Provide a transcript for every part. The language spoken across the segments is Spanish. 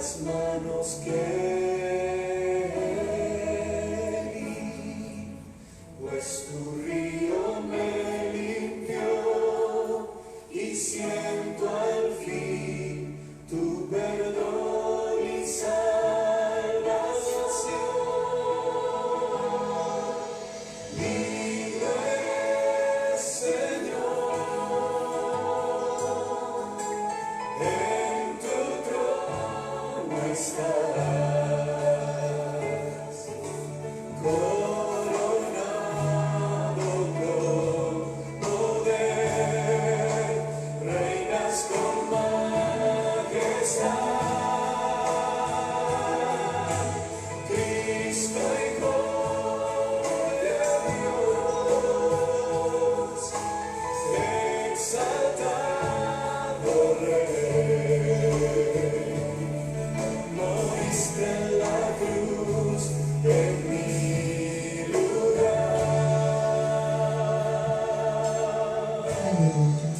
las manos que di, pues tu río me limpió y siento al fin tu perdón y salvación. Libre eres, Señor, en tu trono estás, coronado con poder, reinas con majestad. Cristo, Hijo de Dios, exaltado Rey, moriste en la cruz en mi lugar. Aleluya.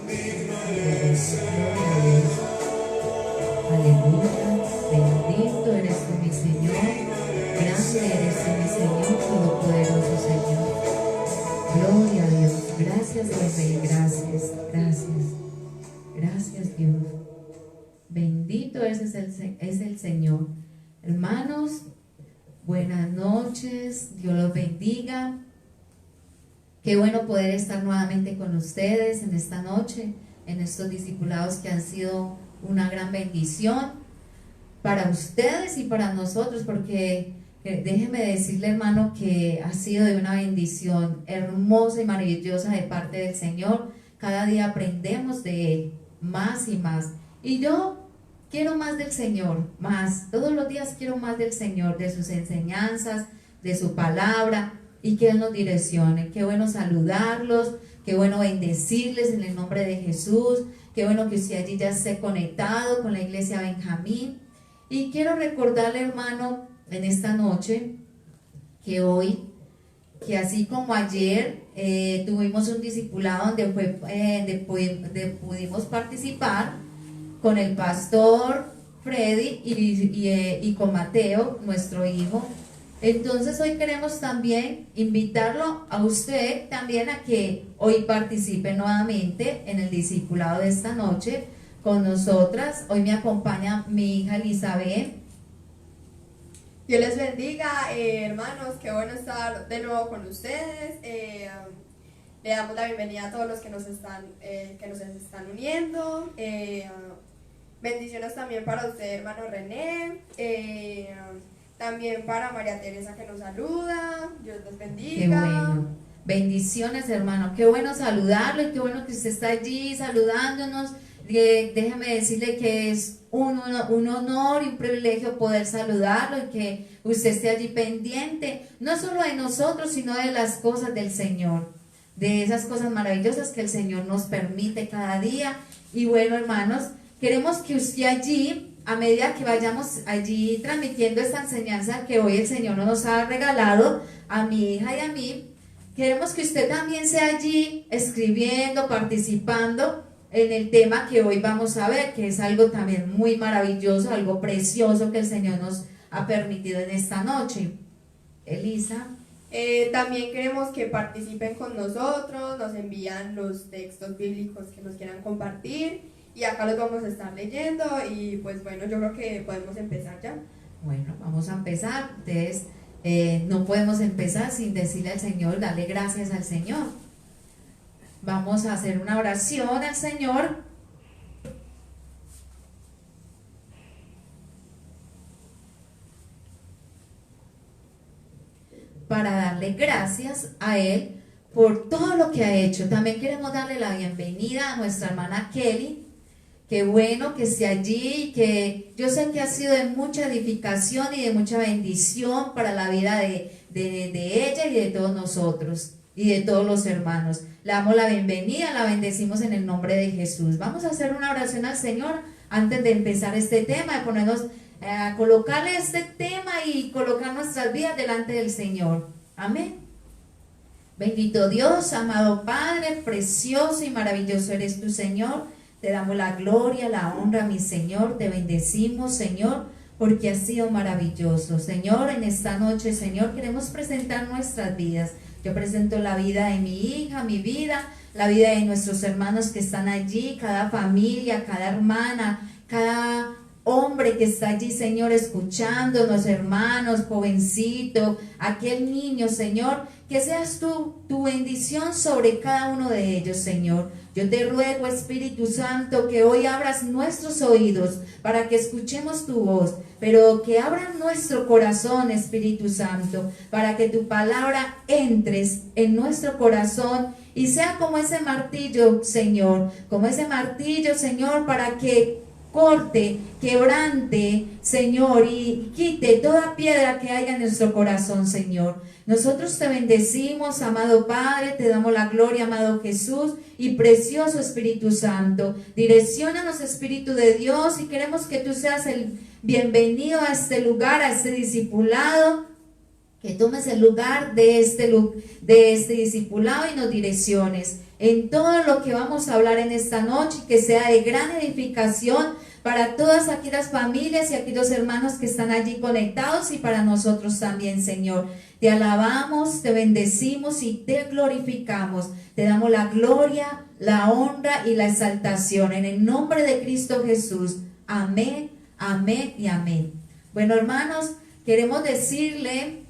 Digno eres, Aleluya. Bendito eres tú, mi Señor. Grande eres tú, mi Señor, todopoderoso Señor. Gloria a Dios. Gracias, mi Rey. Gracias. Gracias. Gracias, Dios. Bendito es el Señor. Hermanos, buenas noches. Dios los bendiga. Qué bueno poder estar nuevamente con ustedes en esta noche, en estos discipulados que han sido una gran bendición para ustedes y para nosotros, porque déjeme decirle, hermano, que ha sido de una bendición hermosa y maravillosa de parte del Señor. Cada día aprendemos de Él más y más. Y yo quiero más del Señor, más. Todos los días quiero más del Señor, de sus enseñanzas, de su palabra, y que Él nos direccione. Qué bueno saludarlos, qué bueno bendecirles en el nombre de Jesús, qué bueno que usted allí ya esté conectado con la iglesia Benjamín. Y quiero recordarle, hermano, en esta noche, que hoy, que así como ayer tuvimos un discipulado donde pudimos participar con el pastor Freddy y con Mateo, nuestro hijo. Entonces hoy queremos también invitarlo a usted también a que hoy participe nuevamente en el discipulado de esta noche con nosotras. Hoy me acompaña mi hija Elizabeth. Dios les bendiga, hermanos, qué bueno estar de nuevo con ustedes. Le damos la bienvenida a todos los que nos están uniendo. Bendiciones también para usted, hermano René. También para María Teresa, que nos saluda. Dios les bendiga. Qué bueno. Bendiciones, hermano. Qué bueno saludarlo y qué bueno que usted está allí saludándonos. Déjeme decirle que es un honor y un privilegio poder saludarlo y que usted esté allí pendiente, no solo de nosotros, sino de las cosas del Señor, de esas cosas maravillosas que el Señor nos permite cada día. Y bueno, hermanos, queremos que usted allí, a medida que vayamos allí transmitiendo esta enseñanza que hoy el Señor nos ha regalado a mi hija y a mí, queremos que usted también sea allí escribiendo, participando en el tema que hoy vamos a ver, que es algo también muy maravilloso, algo precioso que el Señor nos ha permitido en esta noche. Elisa. También queremos que participen con nosotros, nos envían los textos bíblicos que nos quieran compartir y acá los vamos a estar leyendo y pues bueno, yo creo que podemos empezar ya. Bueno, vamos a empezar. Ustedes no podemos empezar sin decirle al Señor, darle gracias al Señor. Vamos a hacer una oración al Señor. Para darle gracias a Él por todo lo que ha hecho. También queremos darle la bienvenida a nuestra hermana Kelly. Qué bueno que esté allí, que yo sé que ha sido de mucha edificación y de mucha bendición para la vida de ella y de todos nosotros y de todos los hermanos. Le damos la bienvenida, la bendecimos en el nombre de Jesús. Vamos a hacer una oración al Señor antes de empezar este tema, de ponernos a colocarle este tema y colocar nuestras vidas delante del Señor. Amén. Bendito Dios, amado Padre, precioso y maravilloso eres tu Señor. Te damos la gloria, la honra, mi Señor. Te bendecimos, Señor, porque has sido maravilloso. Señor, en esta noche, Señor, queremos presentar nuestras vidas. Yo presento la vida de mi hija, mi vida, la vida de nuestros hermanos que están allí, cada familia, cada hermana, cada hombre que está allí, Señor, escuchándonos, hermanos, jovencito, aquel niño, Señor, que seas tú, tu bendición sobre cada uno de ellos, Señor. Yo te ruego, Espíritu Santo, que hoy abras nuestros oídos para que escuchemos tu voz, pero que abras nuestro corazón, Espíritu Santo, para que tu palabra entres en nuestro corazón y sea como ese martillo, Señor, para que corte, quebrante, Señor, y quite toda piedra que haya en nuestro corazón, Señor. Nosotros te bendecimos, amado Padre, te damos la gloria, amado Jesús, y precioso Espíritu Santo. Direcciónanos, Espíritu de Dios, y queremos que tú seas el bienvenido a este lugar, a este discipulado, que tomes el lugar de este discipulado y nos direcciones en todo lo que vamos a hablar en esta noche, que sea de gran edificación para todas aquellas familias y aquellos hermanos que están allí conectados y para nosotros también, Señor. Te alabamos, te bendecimos y te glorificamos. Te damos la gloria, la honra y la exaltación en el nombre de Cristo Jesús. Amén, amén y amén. Bueno, hermanos, queremos decirle...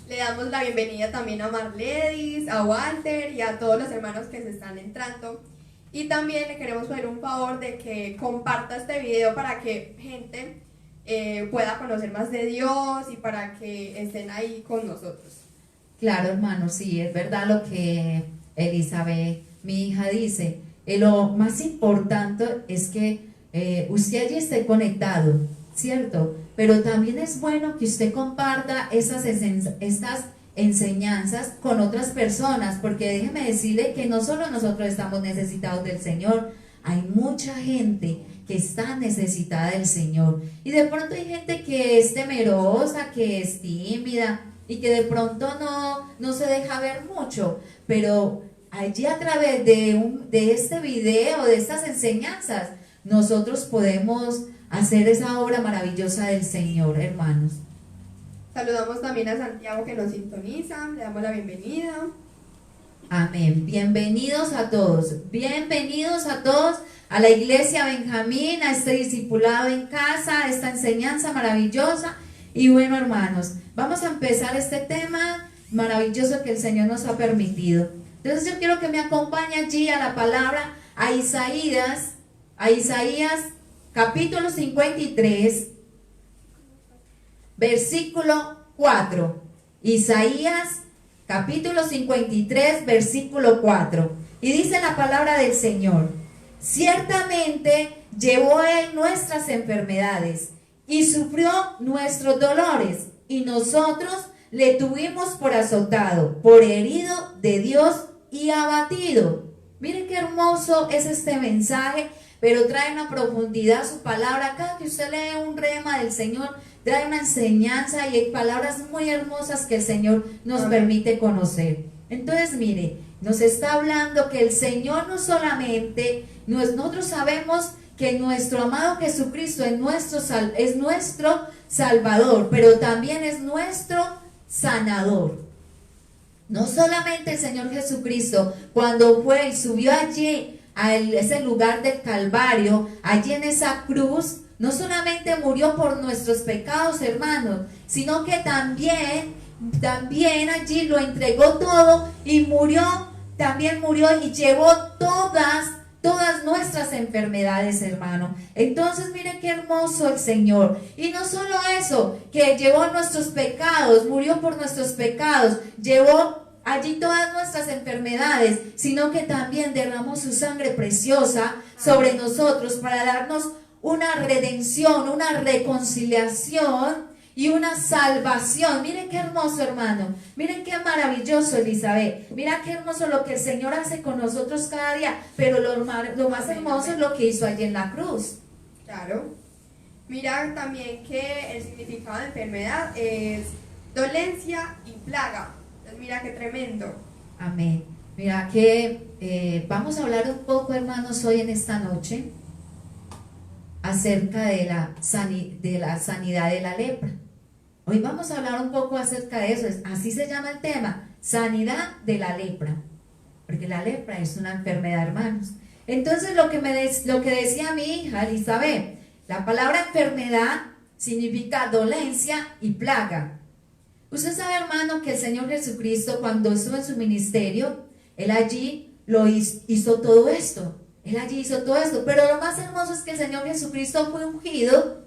Le damos la bienvenida también a Marledis, a Walter y a todos los hermanos que se están entrando. Y también le queremos pedir un favor de que comparta este video para que gente pueda conocer más de Dios y para que estén ahí con nosotros. Claro, hermano, sí, es verdad lo que Elizabeth, mi hija, dice. Lo más importante es que usted allí esté conectado, ¿cierto? Pero también es bueno que usted comparta estas enseñanzas con otras personas, porque déjeme decirle que no solo nosotros estamos necesitados del Señor, hay mucha gente que está necesitada del Señor. Y de pronto hay gente que es temerosa, que es tímida y que de pronto no se deja ver mucho, pero allí a través de este video, de estas enseñanzas, nosotros podemos hacer esa obra maravillosa del Señor, hermanos. Saludamos también a Santiago que nos sintoniza, le damos la bienvenida. Amén. Bienvenidos a todos a la iglesia Benjamín, a este discipulado en casa, a esta enseñanza maravillosa. Y bueno, hermanos, vamos a empezar este tema maravilloso que el Señor nos ha permitido. Entonces yo quiero que me acompañe allí a la palabra, a Isaías capítulo 53, versículo 4. Isaías capítulo 53, versículo 4. Y dice la palabra del Señor: ciertamente llevó él nuestras enfermedades y sufrió nuestros dolores, y nosotros le tuvimos por azotado, por herido de Dios y abatido. Miren qué hermoso es este mensaje, pero trae una profundidad su palabra. Cada que usted lee un rema del Señor, trae una enseñanza y hay palabras muy hermosas que el Señor nos permite conocer. Entonces, mire, nos está hablando que el Señor no solamente, nosotros sabemos que nuestro amado Jesucristo es nuestro Salvador, pero también es nuestro sanador. No solamente el Señor Jesucristo, cuando fue y subió allí a ese lugar del Calvario, allí en esa cruz, no solamente murió por nuestros pecados, hermanos, sino que también allí lo entregó todo y también murió y llevó todas nuestras enfermedades, hermano. Entonces miren qué hermoso el Señor. Y no solo eso, que llevó nuestros pecados, murió por nuestros pecados, llevó allí todas nuestras enfermedades, sino que también derramó su sangre preciosa sobre nosotros para darnos una redención, una reconciliación y una salvación. Miren qué hermoso, hermano. Miren qué maravilloso, Elizabeth. Mira qué hermoso lo que el Señor hace con nosotros cada día. Pero lo más hermoso es lo que hizo allí en la cruz. Claro. Mira también que el significado de enfermedad es dolencia y plaga. Entonces mira qué tremendo. Amén. Mira qué Vamos a hablar un poco, hermanos, hoy en esta noche acerca de la sanidad de la lepra. Hoy vamos a hablar un poco acerca de eso, así se llama el tema, sanidad de la lepra, porque la lepra es una enfermedad, hermanos. Entonces lo que decía mi hija Elizabeth, la palabra enfermedad significa dolencia y plaga. Usted sabe, hermano, que el Señor Jesucristo, cuando estuvo en su ministerio, Él allí hizo todo esto. Él allí hizo todo esto. Pero lo más hermoso es que el Señor Jesucristo fue ungido.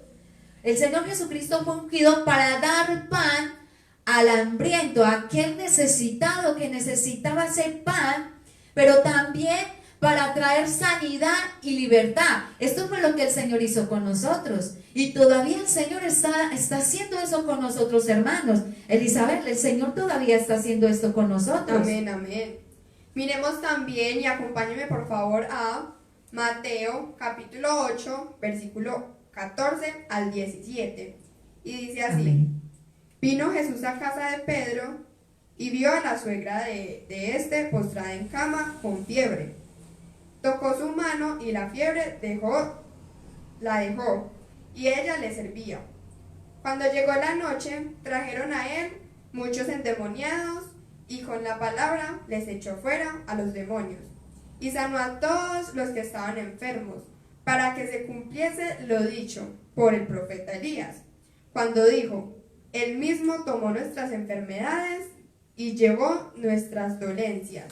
El Señor Jesucristo fue ungido para dar pan al hambriento, a aquel necesitado que necesitaba ese pan, pero también para traer sanidad y libertad. Esto fue lo que el Señor hizo con nosotros. Y todavía el Señor está haciendo eso con nosotros, hermanos. Elizabeth, el Señor todavía está haciendo esto con nosotros. Amén, amén. Miremos también y acompáñenme por favor a Mateo capítulo 8, versículo 14 al 17. Y dice así: Amén. Vino Jesús a casa de Pedro y vio a la suegra de este postrada en cama con fiebre. Tocó su mano y la fiebre la dejó, y ella le servía. Cuando llegó la noche, trajeron a él muchos endemoniados, y con la palabra les echó fuera a los demonios, y sanó a todos los que estaban enfermos, para que se cumpliese lo dicho por el profeta Elías, cuando dijo: Él mismo tomó nuestras enfermedades y llevó nuestras dolencias.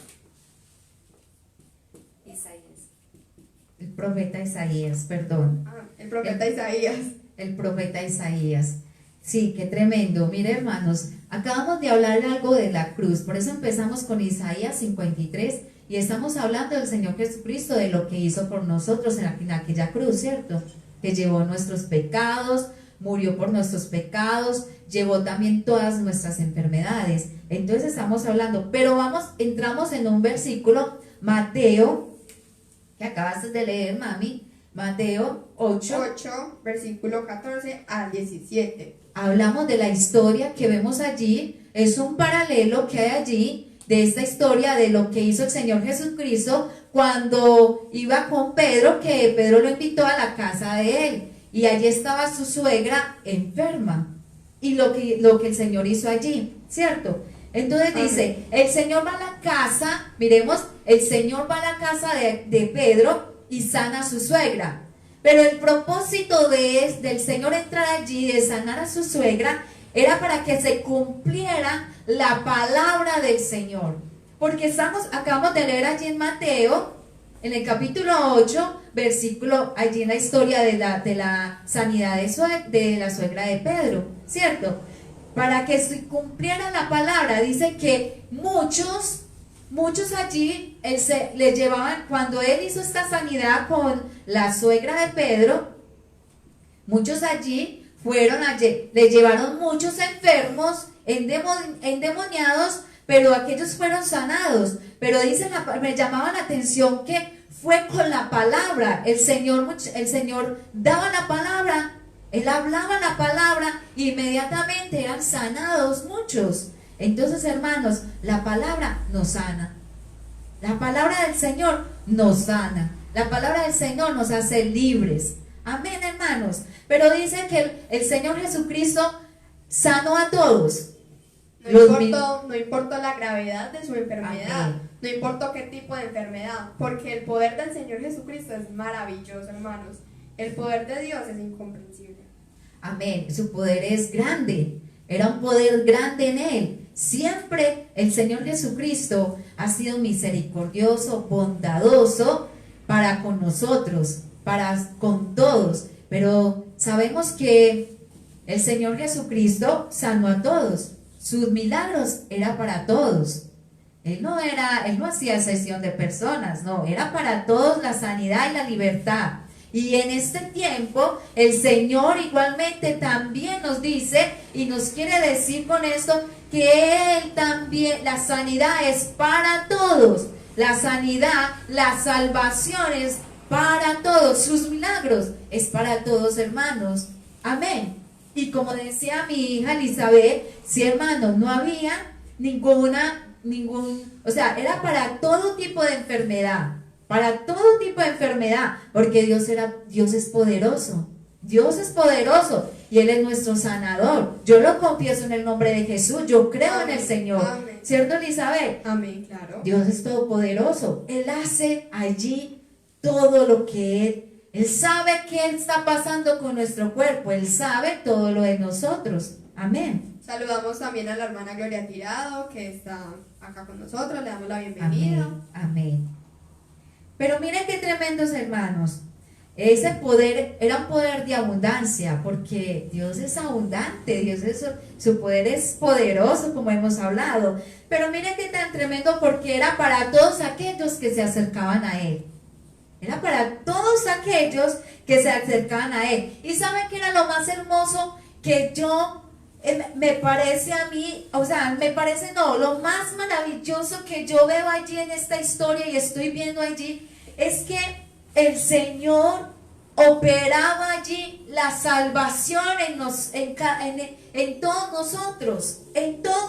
El profeta Isaías, perdón. El profeta Isaías. El profeta Isaías. Sí, qué tremendo. Mire, hermanos, acabamos de hablar algo de la cruz, por eso empezamos con Isaías 53 y estamos hablando del Señor Jesucristo, de lo que hizo por nosotros en aquella cruz, ¿cierto? Que llevó nuestros pecados, murió por nuestros pecados, llevó también todas nuestras enfermedades. Entonces estamos hablando, pero entramos en un versículo, Mateo, que acabaste de leer, mami, Mateo 8, versículo 14 al 17. Hablamos de la historia que vemos allí, es un paralelo que hay allí de esta historia de lo que hizo el Señor Jesucristo cuando iba con Pedro, que Pedro lo invitó a la casa de él y allí estaba su suegra enferma y lo que el Señor hizo allí, ¿cierto? Entonces dice, el Señor va a la casa, miremos, el Señor va a la casa de Pedro y sana a su suegra. Pero el propósito del Señor entrar allí, de sanar a su suegra, era para que se cumpliera la palabra del Señor. Porque acabamos de leer allí en Mateo, en el capítulo 8, versículo, allí en la historia de la sanidad de la suegra de Pedro, ¿cierto? Para que se cumpliera la palabra, dice que muchos allí le llevaban, cuando él hizo esta sanidad con la suegra de Pedro, muchos allí le llevaron muchos enfermos, endemoniados, pero aquellos fueron sanados. Pero me llamaba la atención que fue con la palabra. El Señor daba la palabra, Él hablaba la palabra, e inmediatamente eran sanados muchos. Entonces, hermanos, la palabra nos sana. La palabra del Señor nos sana. La palabra del Señor nos hace libres. Amén, hermanos. Pero dice que el Señor Jesucristo sanó a todos. No importó la gravedad de su enfermedad. Amén. No importó qué tipo de enfermedad. Porque el poder del Señor Jesucristo es maravilloso, hermanos. El poder de Dios es incomprensible. Amén. Su poder es grande. Era un poder grande en Él. Siempre el Señor Jesucristo ha sido misericordioso, bondadoso para con nosotros, con todos. Pero sabemos que el Señor Jesucristo sanó a todos. Sus milagros eran para todos. Él no hacía excepción de personas, no, era para todos la sanidad y la libertad. Y en este tiempo el Señor igualmente también nos dice y nos quiere decir con esto que Él también, la sanidad es para todos. La sanidad, la salvación es para todos. Sus milagros es para todos, hermanos. Amén. Y como decía mi hija Elizabeth, sí, hermanos, no había ninguna o sea, era para todo tipo de enfermedad, para todo tipo de enfermedad, porque Dios es poderoso. Dios es poderoso y Él es nuestro sanador. Yo lo confieso en el nombre de Jesús. Yo creo en el Señor. Amén. ¿Cierto, Elizabeth? Amén, claro. Dios es todopoderoso. Él hace allí todo lo que Él sabe qué está pasando con nuestro cuerpo. Él sabe todo lo de nosotros. Amén. Saludamos también a la hermana Gloria Tirado, que está acá con nosotros. Le damos la bienvenida. Amén. Amén. Pero miren qué tremendos, hermanos. Ese poder era un poder de abundancia, porque Dios es abundante, su poder es poderoso, como hemos hablado. Pero miren qué tan tremendo, porque era para todos aquellos que se acercaban a Él. Era para todos aquellos que se acercaban a Él. ¿Y saben qué era lo más hermoso? Que me parece a mí, o sea, lo más maravilloso que yo veo allí en esta historia y estoy viendo allí, es que el Señor operaba allí la salvación en todos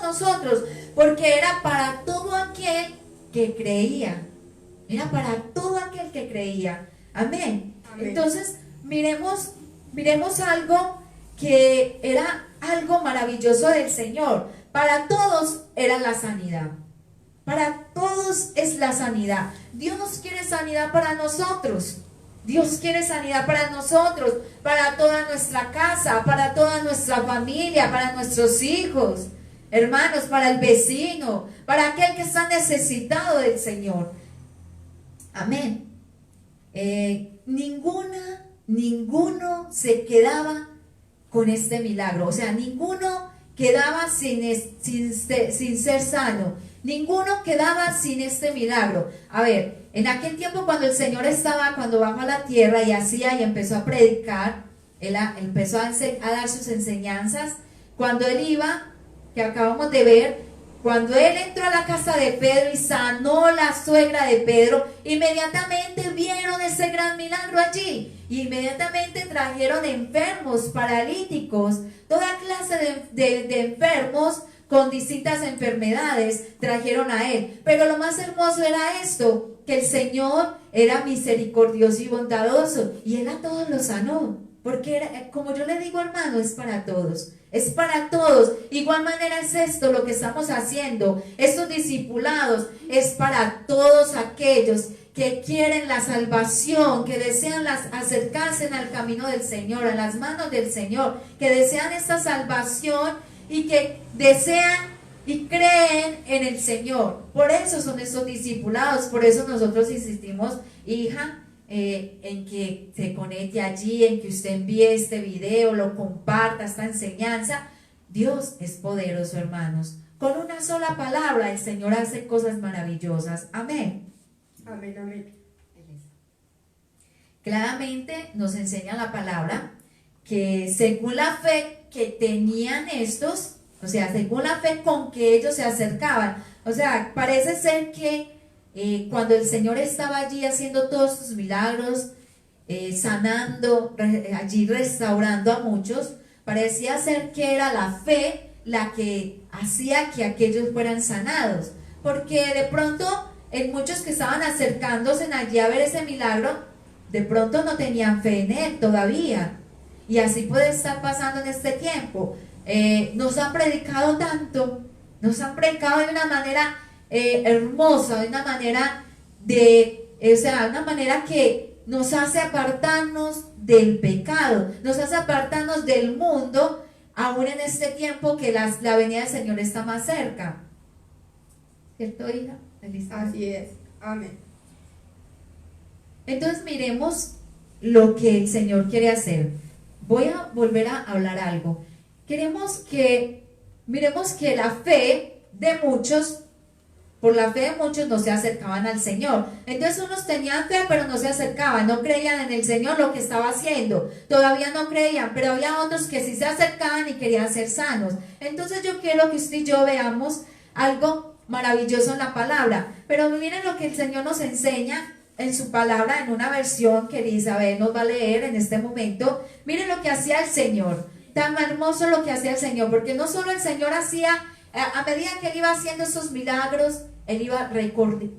nosotros, porque era para todo aquel que creía. Era para todo aquel que creía. Amén. Amén. Entonces, miremos algo que era algo maravilloso del Señor. Para todos era la sanidad. Para todos es la sanidad. Dios quiere sanidad para nosotros. Dios quiere sanidad para nosotros, para toda nuestra casa, para toda nuestra familia, para nuestros hijos, hermanos, para el vecino, para aquel que está necesitado del Señor. Amén. Ninguno se quedaba con este milagro. O sea, ninguno quedaba sin ser sano. Ninguno quedaba sin este milagro. A ver, en aquel tiempo cuando el Señor cuando bajó a la tierra y empezó a predicar, Él empezó a dar sus enseñanzas. Cuando Él iba, que acabamos de ver, cuando Él entró a la casa de Pedro y sanó la suegra de Pedro, inmediatamente vieron ese gran milagro allí. Y inmediatamente trajeron enfermos, paralíticos, toda clase de enfermos con distintas enfermedades, trajeron a Él. Pero lo más hermoso era esto, que el Señor era misericordioso y bondadoso, y Él a todos los sanó. Porque como yo le digo, hermano, es para todos. Es para todos. Igual manera es esto lo que estamos haciendo. Estos discipulados es para todos aquellos que quieren la salvación, que desean acercarse al camino del Señor, a las manos del Señor, que desean esta salvación y que desean y creen en el Señor. Por eso son estos discipulados. Por eso nosotros insistimos, hija, en que se conecte allí, en que usted envíe este video, lo comparta, esta enseñanza. Dios es poderoso, hermanos. Con una sola palabra el Señor hace cosas maravillosas. Amén. Amén, amén. Claramente nos enseña la palabra que según la fe que tenían estos, o sea, según la fe con que ellos se acercaban, o sea, parece ser que cuando el Señor estaba allí haciendo todos sus milagros, sanando, allí restaurando a muchos, parecía ser que era la fe la que hacía que aquellos fueran sanados, porque de pronto en muchos que estaban acercándose allí a ver ese milagro, de pronto no tenían fe en Él todavía, y así puede estar pasando en este tiempo. Nos han predicado tanto, nos han predicado de una manera hermosa, de una manera una manera que nos hace apartarnos del pecado, nos hace apartarnos del mundo, aún en este tiempo que la venida del Señor está más cerca. ¿Cierto, hija? Elizabeth. Así es. Amén. Entonces miremos lo que el Señor quiere hacer. Voy a volver a hablar algo. Miremos que la fe de muchos, por la fe de muchos no se acercaban al Señor. Entonces unos tenían fe pero no se acercaban, no creían en el Señor lo que estaba haciendo, todavía no creían, pero había otros que sí se acercaban y querían ser sanos. Entonces yo quiero que usted y yo veamos algo maravilloso en la palabra, pero miren lo que el Señor nos enseña en su palabra, en una versión que Elizabeth nos va a leer en este momento. Miren lo que hacía el Señor, tan hermoso lo que hacía el Señor, porque no solo el Señor hacía A medida que él iba haciendo esos milagros, él iba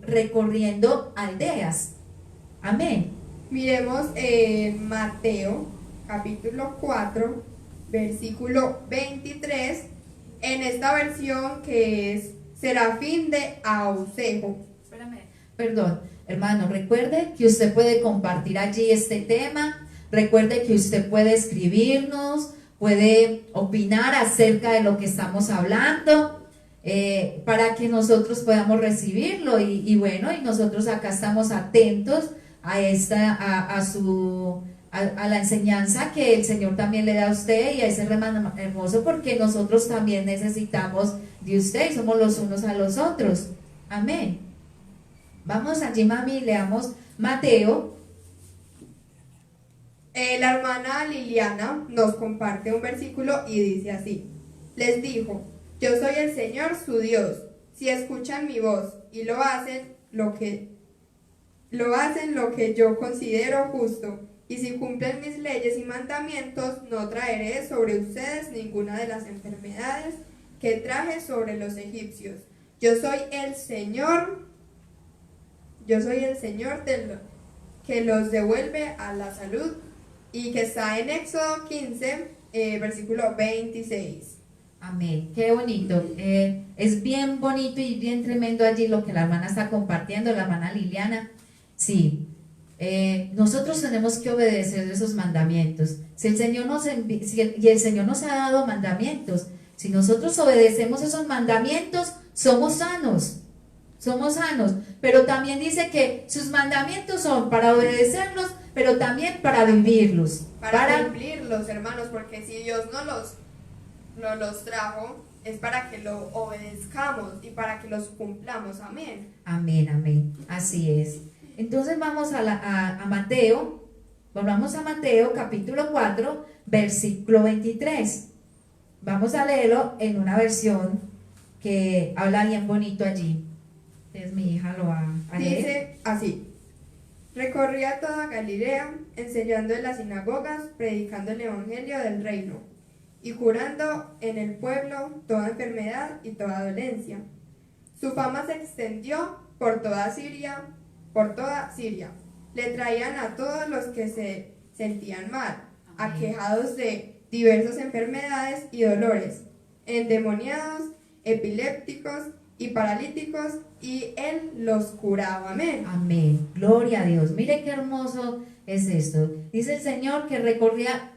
recorriendo aldeas. Amén. Miremos en Mateo capítulo 4, versículo 23, en esta versión que es Serafín de Ausejo. Espérame. Perdón, hermano, recuerde que usted puede compartir allí este tema, recuerde que usted puede escribirnos, puede opinar acerca de lo que estamos hablando, para que nosotros podamos recibirlo y bueno, y nosotros acá estamos atentos a la enseñanza que el Señor también le da a usted y a ese hermano hermoso, porque nosotros también necesitamos de usted y somos los unos a los otros. Amén. Vamos allí, mami, leamos Mateo. La hermana Liliana nos comparte un versículo y dice así: les dijo, yo soy el Señor su Dios. Si escuchan mi voz y lo hacen lo que yo considero justo, y si cumplen mis leyes y mandamientos, no traeré sobre ustedes ninguna de las enfermedades que traje sobre los egipcios. Yo soy el Señor que los devuelve a la salud, y que está en Éxodo 15, versículo 26. Amén, qué bonito. Es bien bonito y bien tremendo allí lo que la hermana está compartiendo, la hermana Liliana. Sí, nosotros tenemos que obedecer esos mandamientos. Si el Señor y el Señor nos ha dado mandamientos, si nosotros obedecemos esos mandamientos, somos sanos. Somos sanos, pero también dice que sus mandamientos son para obedecerlos, pero también para vivirlos. Para cumplirlos, hermanos, porque si Dios no los trajo, es para que lo obedezcamos y para que los cumplamos. Amén. Amén, amén. Así es. Entonces vamos a Mateo, volvamos a Mateo capítulo 4, versículo 23. Vamos a leerlo en una versión que habla bien bonito allí. Entonces mi hija lo va a leer. Dice así: recorría toda Galilea, enseñando en las sinagogas, predicando el evangelio del reino, y curando en el pueblo toda enfermedad y toda dolencia. Su fama se extendió por toda Siria. Le traían a todos los que se sentían mal, aquejados de diversas enfermedades y dolores, endemoniados, epilépticos y paralíticos, y él los curaba. Amén. Amén. Gloria a Dios. Mire qué hermoso es esto. Dice el Señor que recorría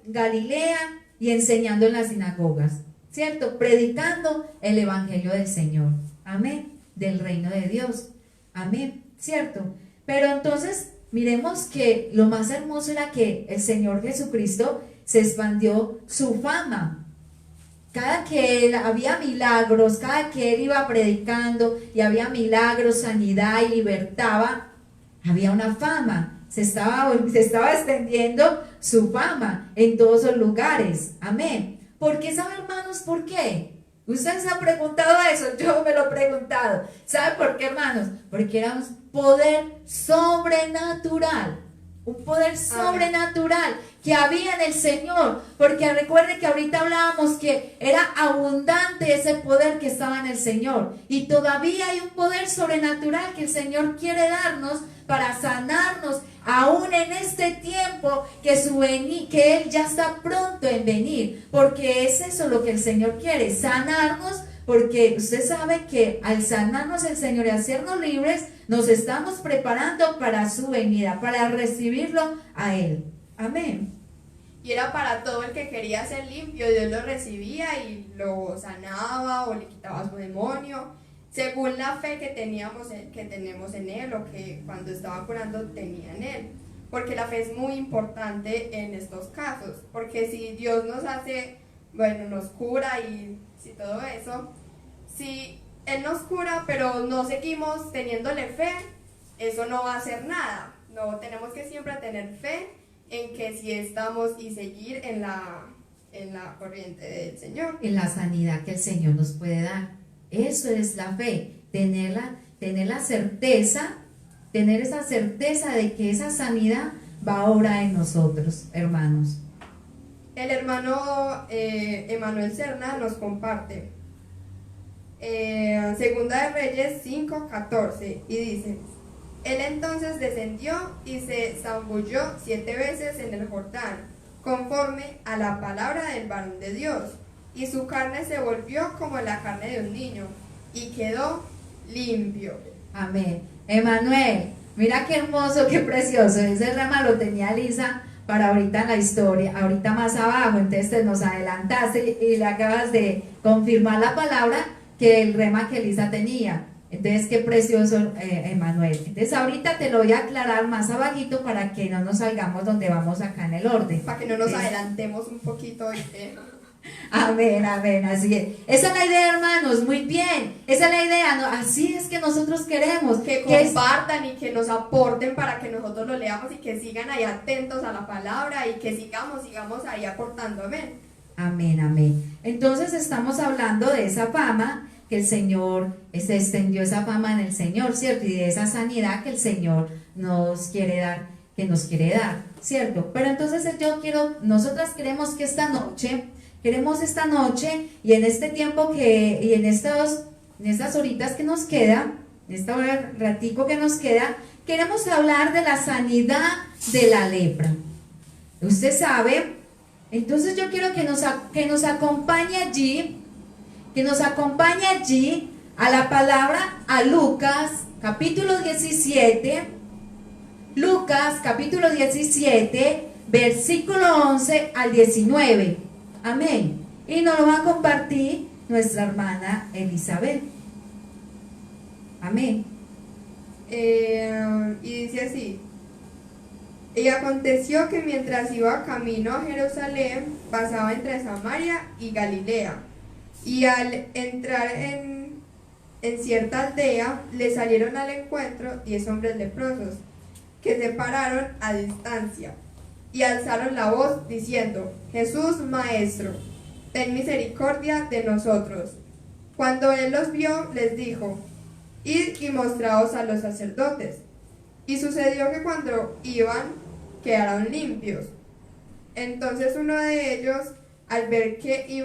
Galilea y enseñando en las sinagogas, ¿cierto? Predicando el evangelio del Señor. Amén. Del reino de Dios. Amén. ¿Cierto? Pero entonces miremos que lo más hermoso era que el Señor Jesucristo se expandió su fama. Cada que él había milagros, cada que él iba predicando y había milagros, sanidad y libertaba, había una fama. Se estaba extendiendo su fama en todos los lugares. Amén. ¿Por qué, saben, hermanos? ¿Por qué? Ustedes se han preguntado eso, yo me lo he preguntado. ¿Saben por qué, hermanos? Porque era un poder sobrenatural. Un poder sobrenatural que había en el Señor. Porque recuerden que ahorita hablábamos que era abundante ese poder que estaba en el Señor. Y todavía hay un poder sobrenatural que el Señor quiere darnos para sanarnos, aún en este tiempo que Él ya está pronto en venir. Porque es eso lo que el Señor quiere, sanarnos. Porque usted sabe que al sanarnos el Señor y hacernos libres, nos estamos preparando para su venida, para recibirlo a Él. Amén. Y era para todo el que quería ser limpio. Dios lo recibía y lo sanaba o le quitaba su demonio, según la fe que tenemos en Él, o que cuando estaba curando tenía en Él. Porque la fe es muy importante en estos casos. Porque si Dios nos hace, nos cura y si todo eso, si Él nos cura pero no seguimos teniéndole fe, eso no va a hacer nada. No, tenemos que siempre tener fe en que si estamos y seguir en la corriente del Señor. En la sanidad que el Señor nos puede dar. Eso es la fe, tener esa certeza de que esa sanidad va a obrar en nosotros, hermanos. El hermano Emanuel Serna nos comparte Segunda de Reyes 5:14 y dice: Él entonces descendió y se zambulló 7 veces en el Jordán, conforme a la palabra del varón de Dios, y su carne se volvió como la carne de un niño, y quedó limpio. Amén. Emanuel, mira qué hermoso, qué precioso. Ese rema lo tenía Lisa para ahorita en la historia, ahorita más abajo. Entonces te nos adelantaste y le acabas de confirmar la palabra que el rema que Lisa tenía. Entonces qué precioso, Emanuel. Entonces ahorita te lo voy a aclarar más abajito para que no nos salgamos donde vamos acá en el orden. Para que no nos adelantemos un poquito. Amén, amén, así es. Esa es la idea, hermanos, muy bien. Esa es la idea, ¿no? Así es que nosotros queremos. Que compartan y que nos aporten para que nosotros lo leamos y que sigan ahí atentos a la palabra y que sigamos ahí aportando, amén. Amén, amén. Entonces estamos hablando de esa fama que el Señor, se extendió esa fama en el Señor, ¿cierto? Y de esa sanidad que el Señor nos quiere dar, ¿cierto? Pero entonces nosotras queremos esta noche y en este tiempo y en estas horitas que nos queda, en este ratico que nos queda, queremos hablar de la sanidad de la lepra. Usted sabe, entonces yo quiero que nos acompañe allí, a la palabra, a Lucas, capítulo 17, versículo 11 al 19. Amén. Y nos lo va a compartir nuestra hermana Elizabeth. Amén. Y dice así: y aconteció que mientras iba camino a Jerusalén, pasaba entre Samaria y Galilea, y al entrar en cierta aldea, le salieron al encuentro 10 hombres leprosos, que se pararon a distancia, y alzaron la voz, diciendo: Jesús, Maestro, ten misericordia de nosotros. Cuando él los vio, les dijo: Id y mostraos a los sacerdotes. Y sucedió que cuando iban, quedaron limpios. Entonces uno de ellos, al ver que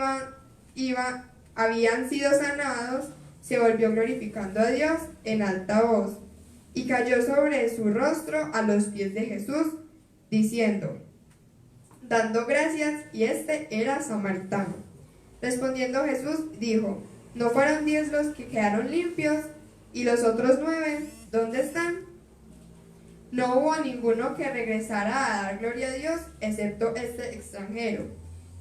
habían sido sanados, se volvió glorificando a Dios en alta voz, y cayó sobre su rostro a los pies de Jesús, diciendo, dando gracias, y este era samaritano. Respondiendo Jesús, dijo: ¿No fueron 10 los que quedaron limpios? ¿Y los otros 9, dónde están? No hubo ninguno que regresara a dar gloria a Dios, excepto este extranjero.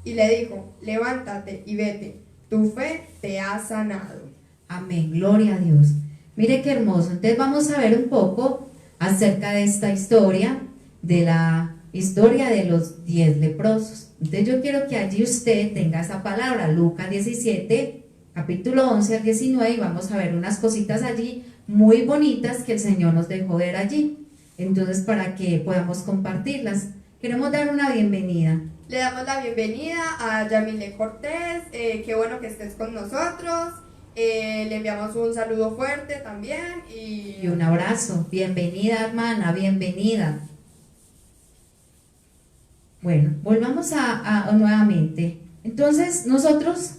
Y le dijo: levántate y vete, tu fe te ha sanado. Amén, gloria a Dios. Mire qué hermoso. Entonces vamos a ver un poco acerca de esta historia, de la historia de los 10 leprosos. Entonces yo quiero que allí usted tenga esa palabra, Lucas 17, capítulo 11 al 19, y vamos a ver unas cositas allí muy bonitas que el Señor nos dejó ver allí. Entonces, para que podamos compartirlas, queremos dar una bienvenida. Le damos la bienvenida a Yamile Cortés, qué bueno que estés con nosotros. Le enviamos un saludo fuerte también y un abrazo. Bienvenida, hermana, bienvenida. Bueno, volvamos a nuevamente. Entonces, nosotros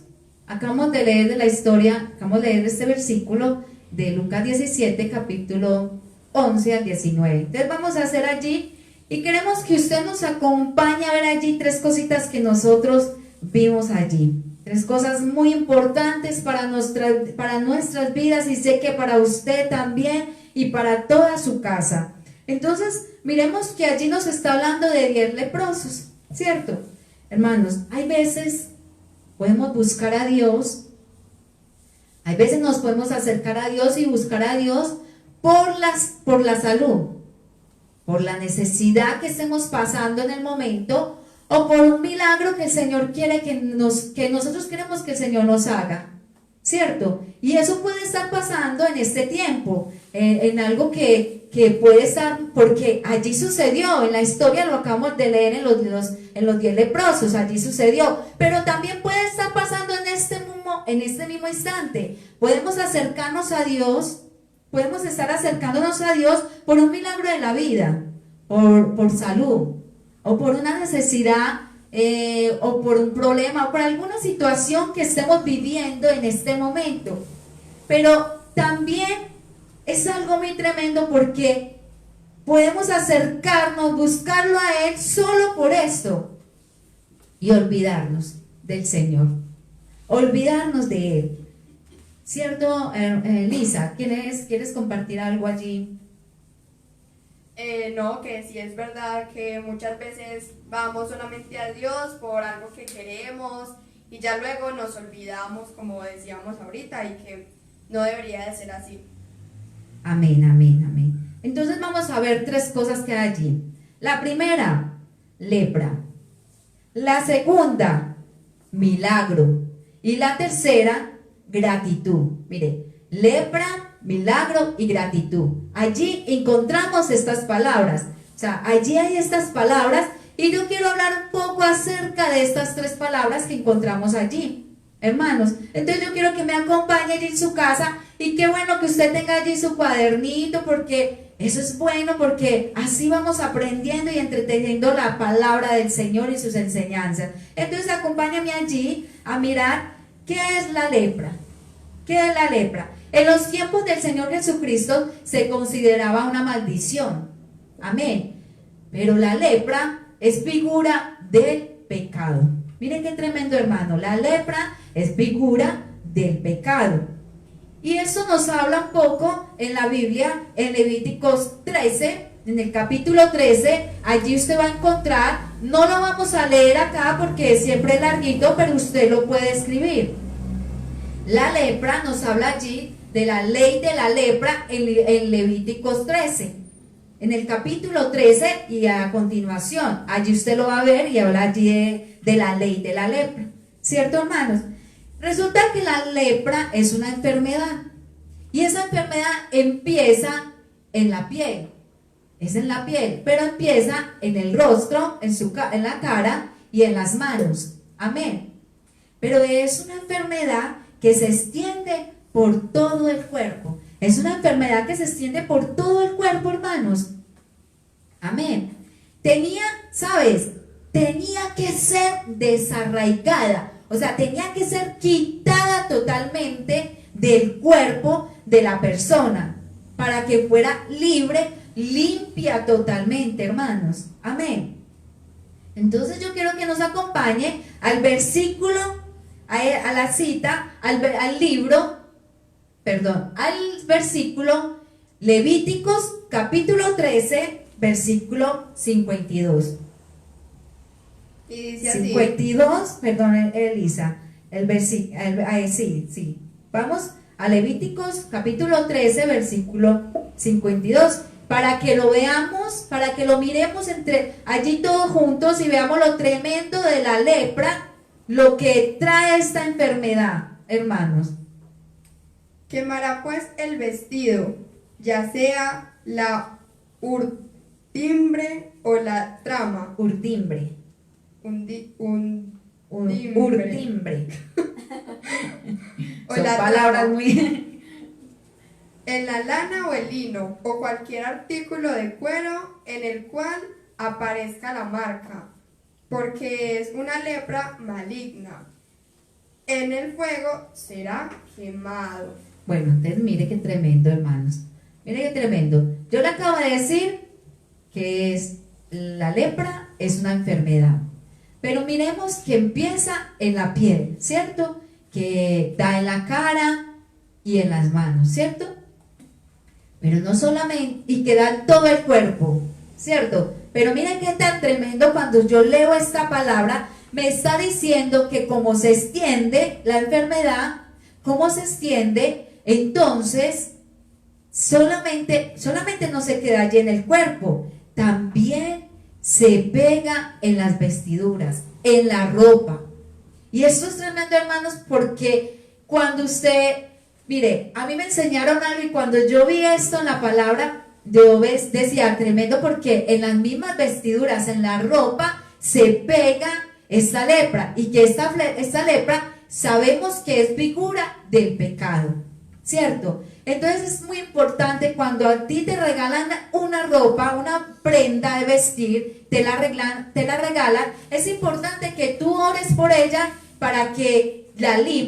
acabamos de leer de la historia, acabamos de leer este versículo de Lucas 17, capítulo 11 al 19. Entonces vamos a hacer allí y queremos que usted nos acompañe a ver allí 3 cositas que nosotros vimos allí. 3 cosas muy importantes para nuestras vidas, y sé que para usted también y para toda su casa. Entonces, miremos que allí nos está hablando de 10 leprosos, ¿cierto? Hermanos, hay veces podemos buscar a Dios, hay veces nos podemos acercar a Dios y buscar a Dios por la salud, por la necesidad que estemos pasando en el momento, o por un milagro que el Señor quiere que nosotros queremos que el Señor nos haga, ¿cierto? Y eso puede estar pasando en este tiempo, en algo que puede estar, porque allí sucedió, en la historia lo acabamos de leer en los 10 leprosos, allí sucedió, pero también puede estar pasando en este mismo instante. Podemos acercarnos a Dios, podemos estar acercándonos a Dios por un milagro de la vida, por salud, o por una necesidad o por un problema, o por alguna situación que estemos viviendo en este momento. Pero también es algo muy tremendo porque podemos acercarnos, buscarlo a Él solo por esto y olvidarnos del Señor, olvidarnos de Él. ¿Cierto, Lisa? ¿Quieres compartir algo allí? No, que sí es verdad que muchas veces vamos solamente a Dios por algo que queremos y ya luego nos olvidamos, como decíamos ahorita, y que no debería de ser así. Amén, amén, amén. Entonces vamos a ver 3 cosas que hay allí. La primera, lepra. La segunda, milagro. Y la tercera, gratitud. Mire, lepra, milagro y gratitud. Allí encontramos estas palabras. O sea, allí hay estas palabras y yo quiero hablar un poco acerca de estas 3 palabras que encontramos allí, hermanos. Entonces yo quiero que me acompañe allí en su casa y qué bueno que usted tenga allí su cuadernito, porque eso es bueno, porque así vamos aprendiendo y entreteniendo la palabra del Señor y sus enseñanzas. Entonces acompáñame allí a mirar qué es la lepra. ¿Qué es la lepra? En los tiempos del Señor Jesucristo se consideraba una maldición. Amén. Pero la lepra es figura del pecado. Miren qué tremendo, hermano. La lepra es figura del pecado. Y eso nos habla un poco en la Biblia, en Levíticos 13, en el capítulo 13. Allí usted va a encontrar, no lo vamos a leer acá porque siempre es larguito, pero usted lo puede escribir. La lepra nos habla allí de la ley de la lepra en Levíticos 13. En el capítulo 13 y a continuación, allí usted lo va a ver y habla allí de la ley de la lepra. ¿Cierto, hermanos? Resulta que la lepra es una enfermedad y esa enfermedad empieza en la piel. Es en la piel, pero empieza en el rostro, en la cara y en las manos. Amén. Pero es una enfermedad que se extiende por todo el cuerpo. Es una enfermedad que se extiende por todo el cuerpo, hermanos. Amén. ¿Sabes? Tenía que ser desarraigada. O sea, tenía que ser quitada totalmente del cuerpo de la persona para que fuera libre, limpia totalmente, hermanos. Amén. Entonces yo quiero que nos acompañe al versículo, a la cita, al versículo Levíticos capítulo 13, versículo 52. Y dice así. 52, perdón, Elisa, sí. Vamos a Levíticos capítulo 13, versículo 52, para que lo veamos, para que lo miremos entre allí todos juntos y veamos lo tremendo de la lepra, lo que trae esta enfermedad, hermanos. Quemará pues el vestido, ya sea la urtimbre o la trama. Urtimbre. Urtimbre. O Son la palabras trama. muy... En la lana o el lino o cualquier artículo de cuero en el cual aparezca la marca, porque es una lepra maligna. En el fuego será quemado. Bueno, entonces mire qué tremendo, hermanos. Mire qué tremendo. Yo le acabo de decir que la lepra es una enfermedad. Pero miremos que empieza en la piel, ¿cierto? Que da en la cara y en las manos, ¿cierto? Pero no solamente, y que da en todo el cuerpo, ¿cierto? Pero miren qué tan tremendo cuando yo leo esta palabra, me está diciendo que como se extiende la enfermedad, cómo se extiende, entonces solamente no se queda allí en el cuerpo, también se pega en las vestiduras, en la ropa. Y esto es tremendo, hermanos, porque cuando usted, mire, a mí me enseñaron algo y cuando yo vi esto en la palabra, yo decía, tremendo, porque en las mismas vestiduras, en la ropa, se pega esta lepra. Y que esta lepra sabemos que es figura del pecado, ¿cierto? Entonces es muy importante cuando a ti te regalan una ropa, una prenda de vestir, te la regalan, es importante que tú ores por ella para que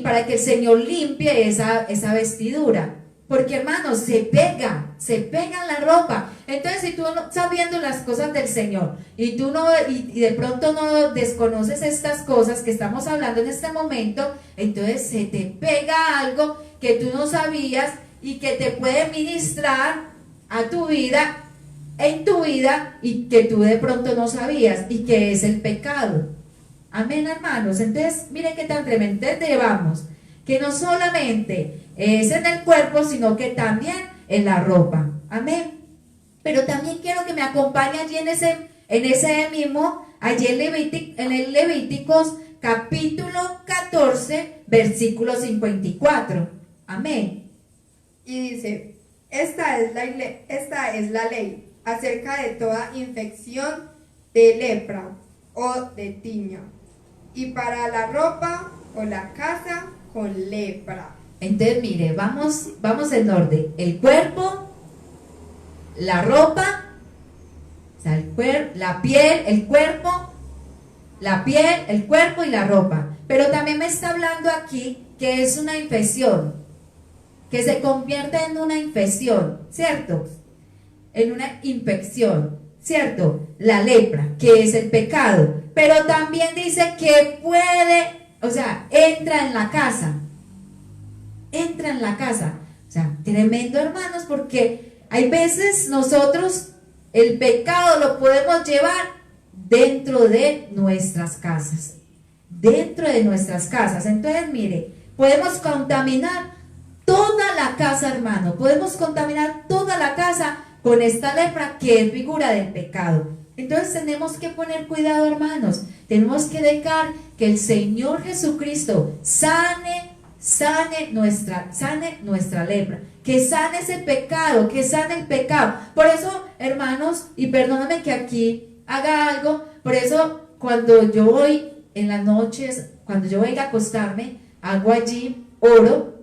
para que el Señor limpie esa vestidura. Porque hermanos, se pega en la ropa. Entonces si tú no estás viendo las cosas del Señor y tú no, y de pronto no desconoces estas cosas que estamos hablando en este momento, entonces se te pega algo que tú no sabías y que te puede ministrar a tu vida, en tu vida, y que tú de pronto no sabías, y que es el pecado. Amén, hermanos. Entonces miren qué tan tremendo llevamos, que no solamente es en el cuerpo, sino que también en la ropa. Amén. Pero también quiero que me acompañe allí en ese mismo, allí en el Levíticos capítulo 14, versículo 54. Amén. Y dice, esta es la ley acerca de toda infección de lepra o de tiña, y para la ropa o la casa con lepra. Entonces mire, vamos en orden. El cuerpo, la ropa, o sea, la piel, el cuerpo, la piel, el cuerpo y la ropa. Pero también me está hablando aquí que es una infección, que se convierte en una infección, ¿cierto? En una infección, ¿cierto? La lepra, que es el pecado. Pero también dice que puede, o sea, entra en la casa. Entra en la casa. O sea, tremendo, hermanos, porque hay veces nosotros el pecado lo podemos llevar dentro de nuestras casas. Dentro de nuestras casas. Entonces, mire, podemos contaminar toda la casa, hermano. Podemos contaminar toda la casa con esta lepra que es figura del pecado. Entonces tenemos que poner cuidado, hermanos. Tenemos que dejar que el Señor Jesucristo sane nuestra lepra, que sane ese pecado, que sane el pecado. Por eso, hermanos, y perdóname que aquí haga algo, por eso cuando yo voy en las noches, cuando yo voy a acostarme, hago allí, oro,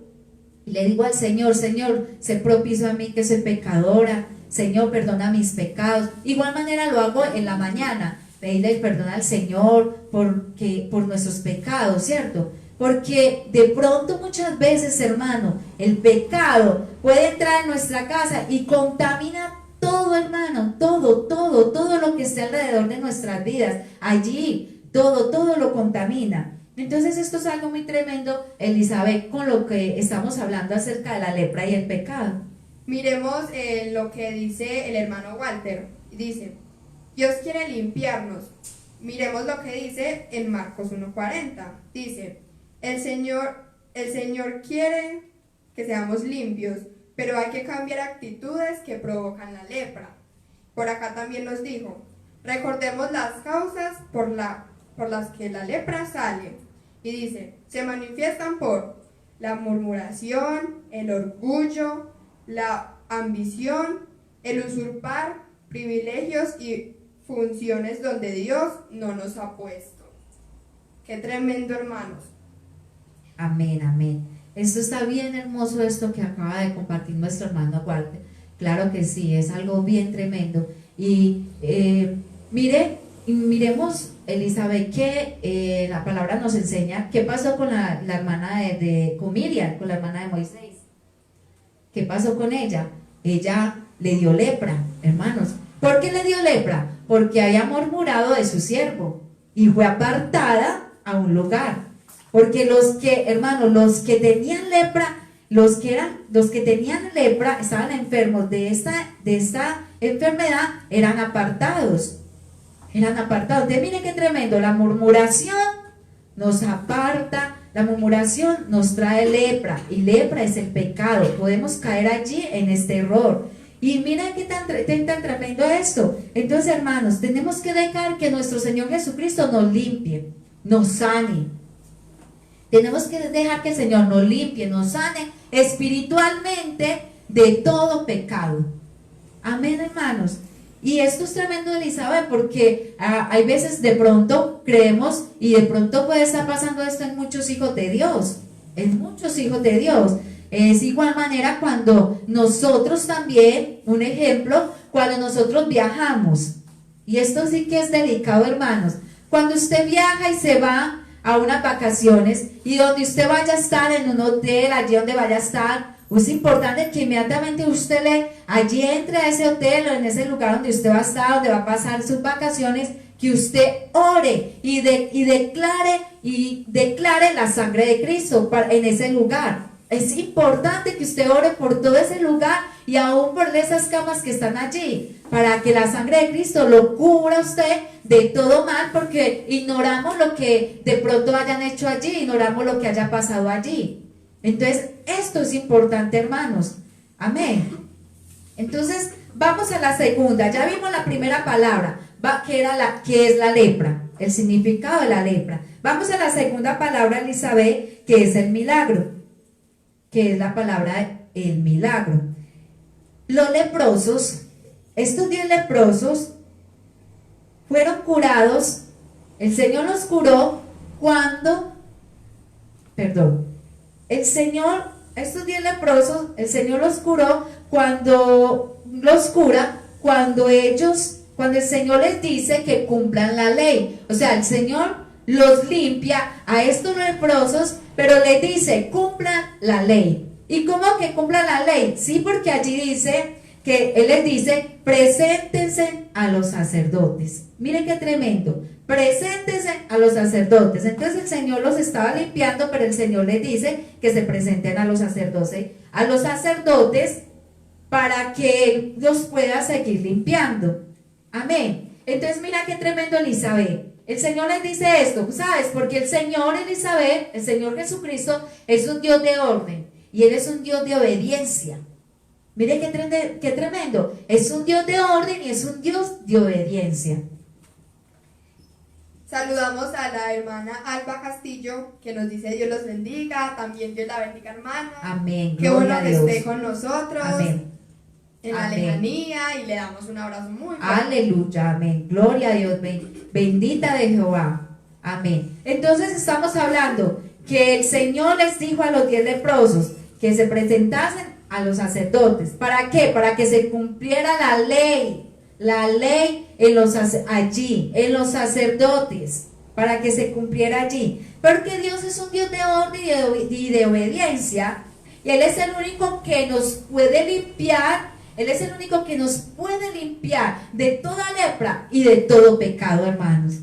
y le digo al Señor, Señor, sé propicio a mí que soy pecadora, Señor, perdona mis pecados. Igual manera lo hago en la mañana, pedirle perdón al Señor por nuestros pecados, ¿cierto? Porque de pronto muchas veces, hermano, el pecado puede entrar en nuestra casa y contamina todo, hermano, todo lo que esté alrededor de nuestras vidas. Allí, todo lo contamina. Entonces esto es algo muy tremendo, Elizabeth, con lo que estamos hablando acerca de la lepra y el pecado. Miremos lo que dice el hermano Walter. Dice, Dios quiere limpiarnos. Miremos lo que dice en Marcos 1:40. Dice, el Señor quiere que seamos limpios, pero hay que cambiar actitudes que provocan la lepra. Por acá también nos dijo, recordemos las causas por las que la lepra sale. Y dice, se manifiestan por la murmuración, el orgullo, la ambición, el usurpar privilegios y funciones donde Dios no nos ha puesto. Qué tremendo, hermanos. Amén, amén. Esto está bien hermoso, esto que acaba de compartir nuestro hermano Walter. Claro que sí, es algo bien tremendo. Y miremos, Elizabeth, que la palabra nos enseña qué pasó con la hermana con Miriam, con la hermana de Moisés. ¿Qué pasó con ella? Ella le dio lepra, hermanos. ¿Por qué le dio lepra? Porque había murmurado de su siervo y fue apartada a un lugar. Porque los que tenían lepra, los que tenían lepra estaban enfermos de esta enfermedad, eran apartados. Entonces miren qué tremendo, la murmuración nos aparta, la murmuración nos trae lepra, y lepra es el pecado. Podemos caer allí en este error. Y miren qué tan tremendo esto. Entonces, hermanos, tenemos que dejar que nuestro Señor Jesucristo nos limpie, nos sane. Tenemos que dejar que el Señor nos limpie, nos sane espiritualmente de todo pecado. Amén, hermanos. Y esto es tremendo, Elizabeth, porque hay veces de pronto creemos y de pronto puede estar pasando esto en muchos hijos de Dios. En muchos hijos de Dios. Es igual manera cuando nosotros también, un ejemplo, cuando nosotros viajamos, y esto sí que es delicado, hermanos, cuando usted viaja y se va a unas vacaciones y donde usted vaya a estar en un hotel, allí donde vaya a estar, es importante que inmediatamente usted allí entre a ese hotel o en ese lugar donde usted va a estar, donde va a pasar sus vacaciones, que usted ore y declare la sangre de Cristo en ese lugar. Es importante que usted ore por todo ese lugar y aún por esas camas que están allí, para que la sangre de Cristo lo cubra a usted de todo mal, porque ignoramos lo que de pronto hayan hecho allí, ignoramos lo que haya pasado allí. Entonces, esto es importante, hermanos. Amén. Entonces, vamos a la segunda. Ya vimos la primera palabra, que es la lepra, el significado de la lepra. Vamos a la segunda palabra, Elizabeth, que es el milagro, que es la palabra el milagro. Los leprosos, estos 10 leprosos fueron curados. El Señor los curó estos 10 leprosos, el Señor los curó cuando el Señor les dice que cumplan la ley. O sea, el Señor los limpia a estos leprosos, pero les dice, cumplan la ley. ¿Y cómo que cumplan la ley? Sí, porque allí dice que Él les dice, preséntense a los sacerdotes. Miren qué tremendo, preséntense a los sacerdotes. Entonces el Señor los estaba limpiando, pero el Señor les dice que se presenten a los sacerdotes para que Él los pueda seguir limpiando. Amén. Entonces mira qué tremendo, Elizabeth. El Señor les dice esto, ¿sabes? Porque el Señor, Elizabeth, el Señor Jesucristo es un Dios de orden y Él es un Dios de obediencia. Mire qué tremendo. Es un Dios de orden y es un Dios de obediencia. Saludamos a la hermana Alba Castillo, que nos dice Dios los bendiga. También Dios la bendiga, hermana. Amén. Qué bueno que esté con nosotros. Amén. En la Amén. lejanía, y le damos un abrazo muy fuerte. Aleluya, amén. Gloria a Dios, bendita de Jehová. Amén. Entonces estamos hablando que el Señor les dijo a los 10 leprosos que se presentasen a los sacerdotes. ¿Para qué? Para que se cumpliera la ley allí, en los sacerdotes, para que se cumpliera allí. Porque Dios es un Dios de orden y de obediencia, y Él es el único que nos puede limpiar. Él es el único que nos puede limpiar de toda lepra y de todo pecado, hermanos.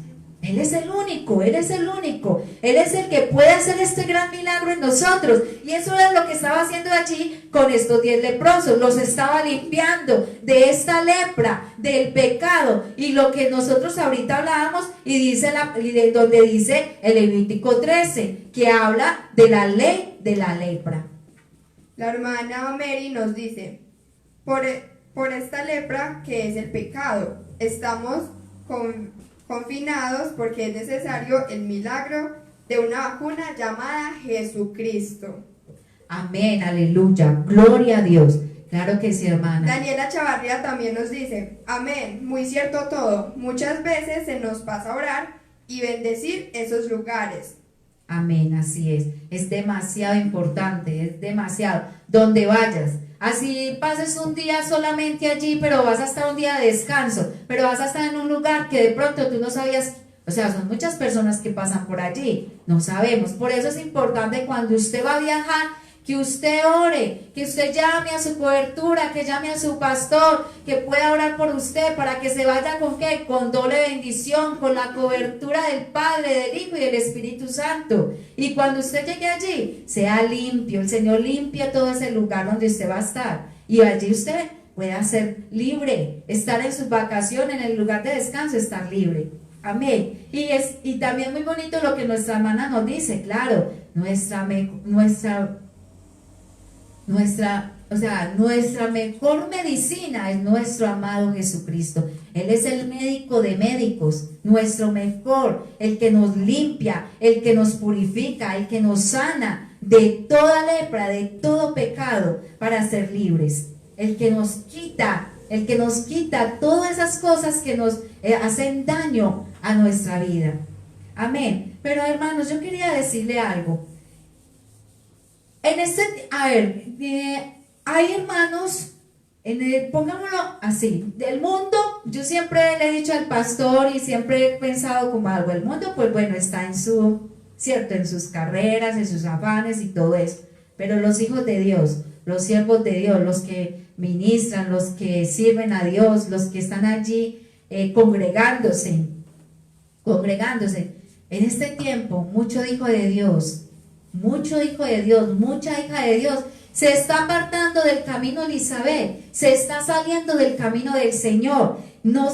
Él es el único, Él es el único. Él es el que puede hacer este gran milagro en nosotros. Y eso es lo que estaba haciendo allí con estos 10 leprosos. Los estaba limpiando de esta lepra, del pecado. Y lo que nosotros ahorita hablábamos, donde dice el Levítico 13, que habla de la ley de la lepra. La hermana Mary nos dice, por esta lepra que es el pecado, estamos confinados porque es necesario el milagro de una vacuna llamada Jesucristo. Amén, aleluya, gloria a Dios. Claro que sí, hermana. Daniela Chavarría también nos dice, amén, muy cierto todo. Muchas veces se nos pasa orar y bendecir esos lugares. Amén, así es demasiado importante, es demasiado, donde vayas, así pases un día solamente allí, pero vas a estar un día de descanso, pero vas a estar en un lugar que de pronto tú no sabías, o sea, son muchas personas que pasan por allí, no sabemos, por eso es importante cuando usted va a viajar, que usted ore, que usted llame a su cobertura, que llame a su pastor, que pueda orar por usted para que se vaya con ¿qué? Con doble bendición, con la cobertura del Padre, del Hijo y del Espíritu Santo. Y cuando usted llegue allí, sea limpio, el Señor limpia todo ese lugar donde usted va a estar. Y allí usted pueda ser libre, estar en sus vacaciones, en el lugar de descanso, estar libre. Amén. Y también muy bonito lo que nuestra hermana nos dice, claro, nuestra mejor medicina es nuestro amado Jesucristo. Él es el médico de médicos, nuestro mejor, el que nos limpia, el que nos purifica, el que nos sana de toda lepra, de todo pecado, para ser libres. El que nos quita todas esas cosas que nos hacen daño a nuestra vida. Amén. Pero hermanos, yo quería decirle algo. Hay hermanos, pongámoslo así, del mundo, yo siempre le he dicho al pastor y siempre he pensado como algo, el mundo pues bueno está en cierto, en sus carreras, en sus afanes y todo eso, pero los hijos de Dios, los siervos de Dios, los que ministran, los que sirven a Dios, los que están allí congregándose, en este tiempo, mucho hijo de Dios, mucha hija de Dios, se está apartando del camino de Elizabeth, se está saliendo del camino del Señor, no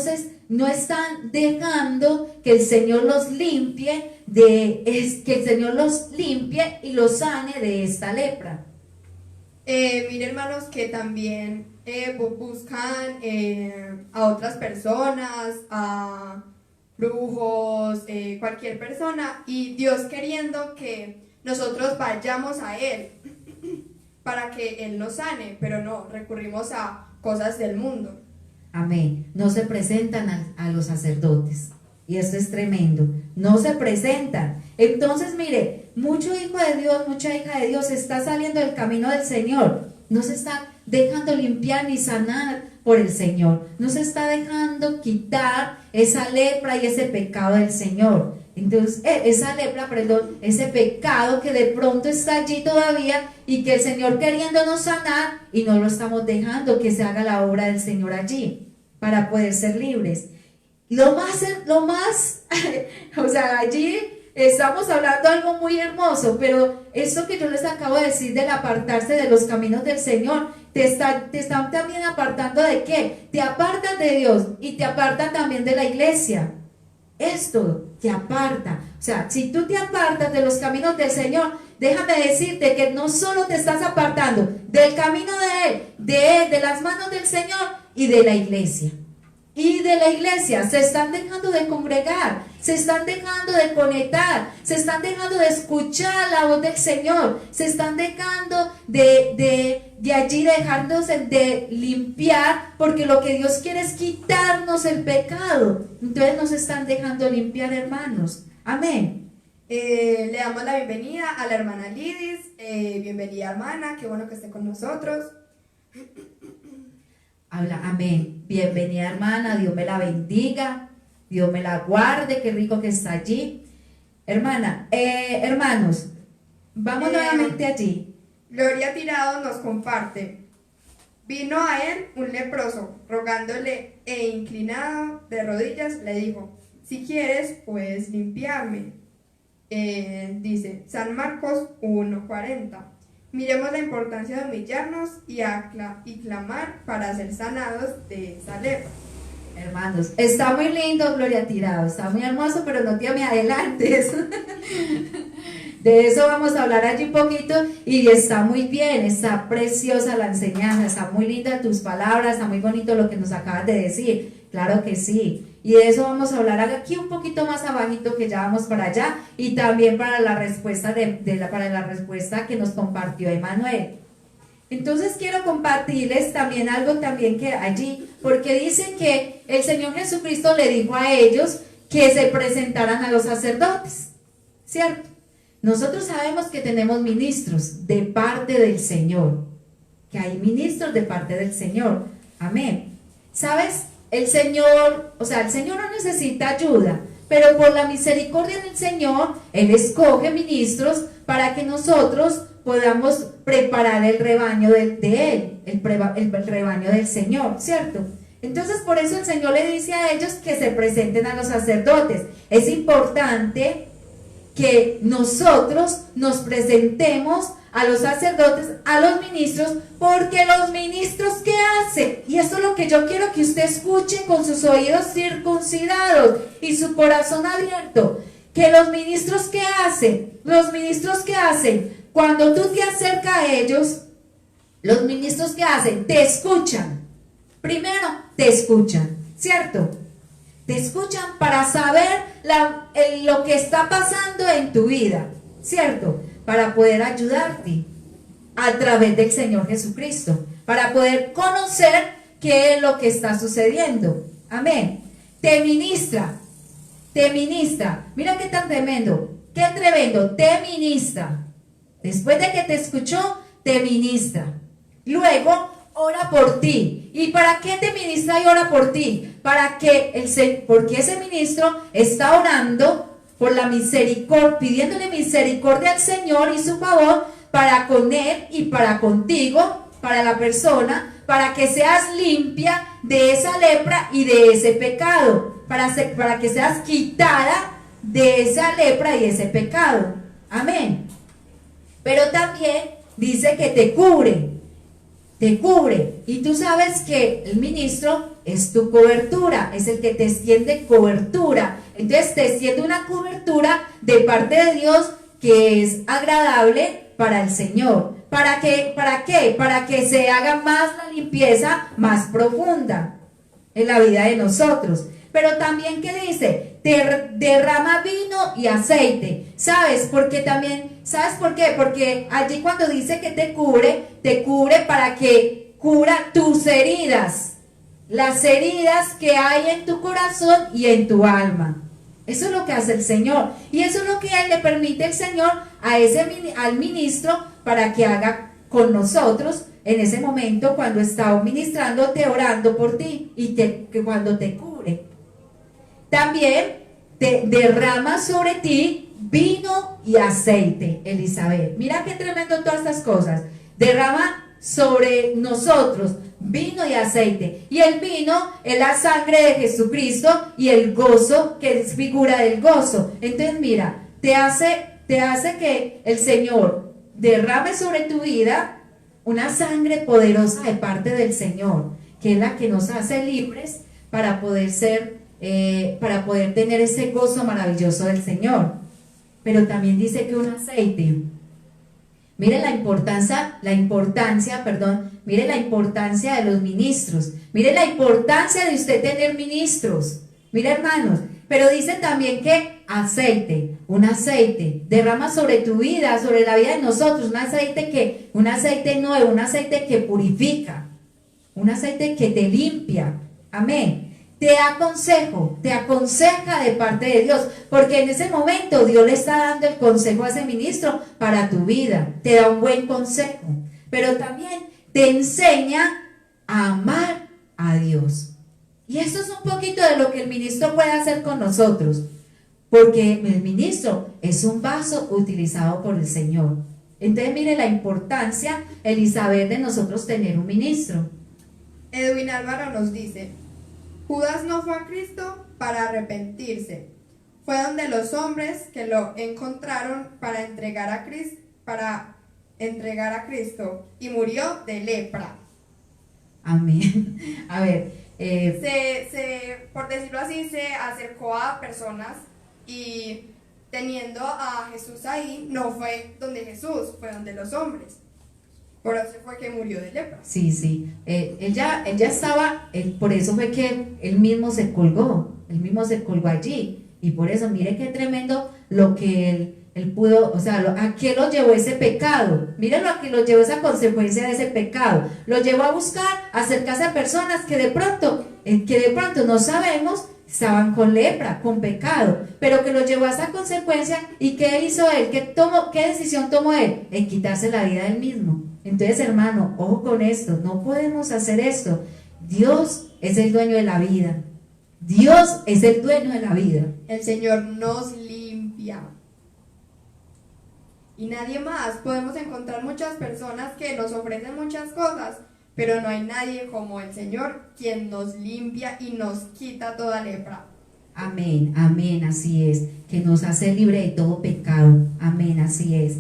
están dejando que el Señor los limpie, que el Señor los limpie y los sane de esta lepra. Mire, hermanos, que también buscan a otras personas, a brujos, cualquier persona, y Dios queriendo que nosotros vayamos a Él para que Él nos sane, pero no, recurrimos a cosas del mundo. Amén. No se presentan a los sacerdotes. Y esto es tremendo. No se presentan. Entonces, mire, mucho hijo de Dios, mucha hija de Dios está saliendo del camino del Señor. No se está dejando limpiar ni sanar por el Señor. No se está dejando quitar esa lepra y ese pecado del Señor. Entonces, ese pecado que de pronto está allí todavía y que el Señor queriéndonos sanar y no lo estamos dejando que se haga la obra del Señor allí para poder ser libres. Lo más, o sea, allí estamos hablando algo muy hermoso, pero esto que yo les acabo de decir del apartarse de los caminos del Señor, te están también apartando ¿de qué? Te apartas de Dios y te apartan también de la iglesia. Esto te aparta. O sea, si tú te apartas de los caminos del Señor, déjame decirte que no solo te estás apartando del camino de Él, de las manos del Señor y de la iglesia. Y de la iglesia se están dejando de congregar, se están dejando de conectar, se están dejando de escuchar la voz del Señor, se están dejando de allí dejándose de limpiar, porque lo que Dios quiere es quitarnos el pecado. Entonces nos están dejando limpiar, hermanos. Amén. Le damos la bienvenida a la hermana Lidis. Bienvenida, hermana, qué bueno que esté con nosotros. Habla, amén. Bienvenida, hermana, Dios me la bendiga, Dios me la guarde, qué rico que está allí. Hermana, hermanos, vamos nuevamente allí. Gloria Tirado nos comparte: vino a él un leproso, rogándole e inclinado de rodillas, le dijo: si quieres, puedes limpiarme. Dice San Marcos 1:40. Miremos la importancia de humillarnos y clamar para ser sanados de esa lepra. Hermanos, está muy lindo, Gloria Tirado, está muy hermoso, pero no te me adelantes. De eso vamos a hablar allí un poquito y está muy bien, está preciosa la enseñanza, está muy linda tus palabras, está muy bonito lo que nos acabas de decir, claro que sí. Y de eso vamos a hablar aquí un poquito más abajito, que ya vamos para allá, y también para la respuesta para la respuesta que nos compartió Emanuel. Entonces quiero compartirles también algo también que allí, porque dice que el Señor Jesucristo le dijo a ellos que se presentaran a los sacerdotes, ¿cierto? Nosotros sabemos que tenemos ministros de parte del Señor, que hay ministros de parte del Señor, amén. ¿Sabes? El Señor no necesita ayuda, pero por la misericordia del Señor, Él escoge ministros para que nosotros podamos preparar el rebaño de Él, el rebaño del Señor, ¿cierto? Entonces, por eso el Señor le dice a ellos que se presenten a los sacerdotes. Es importante que nosotros nos presentemos a los sacerdotes, a los ministros, porque los ministros, ¿qué hacen? Y eso es lo que yo quiero que usted escuche con sus oídos circuncidados y su corazón abierto. Que los ministros, ¿qué hacen? Los ministros, ¿qué hacen? Cuando tú te acercas a ellos, los ministros, ¿qué hacen? Te escuchan. Primero, te escuchan, ¿cierto? Te escuchan para saber lo que está pasando en tu vida, ¿cierto? Para poder ayudarte a través del Señor Jesucristo, para poder conocer qué es lo que está sucediendo. Amén. Te ministra. Mira qué tan tremendo, te ministra. Después de que te escuchó, te ministra. Luego, ora por ti. ¿Y para qué te ministra y ora por ti? Porque ese ministro está orando por la misericordia, pidiéndole misericordia al Señor y su favor para con él y para contigo, para la persona, para que seas limpia de esa lepra y de ese pecado, para que seas quitada de esa lepra y ese pecado. Amén. Pero también dice que te cubre. Y tú sabes que el ministro es tu cobertura, es el que te extiende cobertura. Entonces te extiende una cobertura de parte de Dios que es agradable para el Señor. ¿Para qué? Para que se haga más la limpieza más profunda en la vida de nosotros. Pero también, ¿qué dice? Derrama vino y aceite. ¿Sabes por qué? Porque allí cuando dice que te cubre para que cura tus heridas. Las heridas que hay en tu corazón y en tu alma. Eso es lo que hace el Señor. Y eso es lo que le permite el Señor al ministro para que haga con nosotros en ese momento cuando está ministrándote, orando por ti y cuando te cubre. También te derrama sobre ti vino y aceite, Elizabeth. Mira qué tremendo todas estas cosas. Derrama sobre nosotros vino y aceite. Y el vino es la sangre de Jesucristo y el gozo, que es figura del gozo. Entonces mira, te hace que el Señor derrame sobre tu vida una sangre poderosa de parte del Señor, que es la que nos hace libres para poder tener ese gozo maravilloso del Señor. Pero también dice que un aceite. Mire la importancia de los ministros. Mire la importancia de usted tener ministros. Mire, hermanos, pero dice también que un aceite, derrama sobre tu vida, sobre la vida de nosotros, un aceite nuevo, un aceite que purifica, un aceite que te limpia. Amén. Te aconseja de parte de Dios, porque en ese momento Dios le está dando el consejo a ese ministro para tu vida, te da un buen consejo, pero también te enseña a amar a Dios. Y eso es un poquito de lo que el ministro puede hacer con nosotros, porque el ministro es un vaso utilizado por el Señor. Entonces mire la importancia, Elizabeth, de nosotros tener un ministro. Edwin Álvaro nos dice: Judas no fue a Cristo para arrepentirse, fue donde los hombres que lo encontraron para entregar a Cristo y murió de lepra. Amén. A ver, por decirlo así, se acercó a personas y teniendo a Jesús ahí, no fue donde Jesús, fue donde los hombres. Por eso fue que murió de lepra. Sí. Él ya estaba, por eso fue que él mismo se colgó allí. Y por eso, mire qué tremendo lo que él pudo, o sea, ¿a qué lo llevó ese pecado? Mírenlo, a qué lo llevó esa consecuencia de ese pecado. Lo llevó a buscar, a acercarse a personas que de pronto no sabemos, estaban con lepra, con pecado, pero que lo llevó a esa consecuencia. ¿Y qué hizo él? ¿Qué decisión tomó él? En quitarse la vida él mismo. Entonces, hermano, ojo con esto, no podemos hacer esto. Dios es el dueño de la vida. Dios es el dueño de la vida. El Señor nos limpia. Y nadie más. Podemos encontrar muchas personas que nos ofrecen muchas cosas, pero no hay nadie como el Señor, quien nos limpia y nos quita toda lepra. Amén, así es, que nos hace libre de todo pecado. Amén, así es.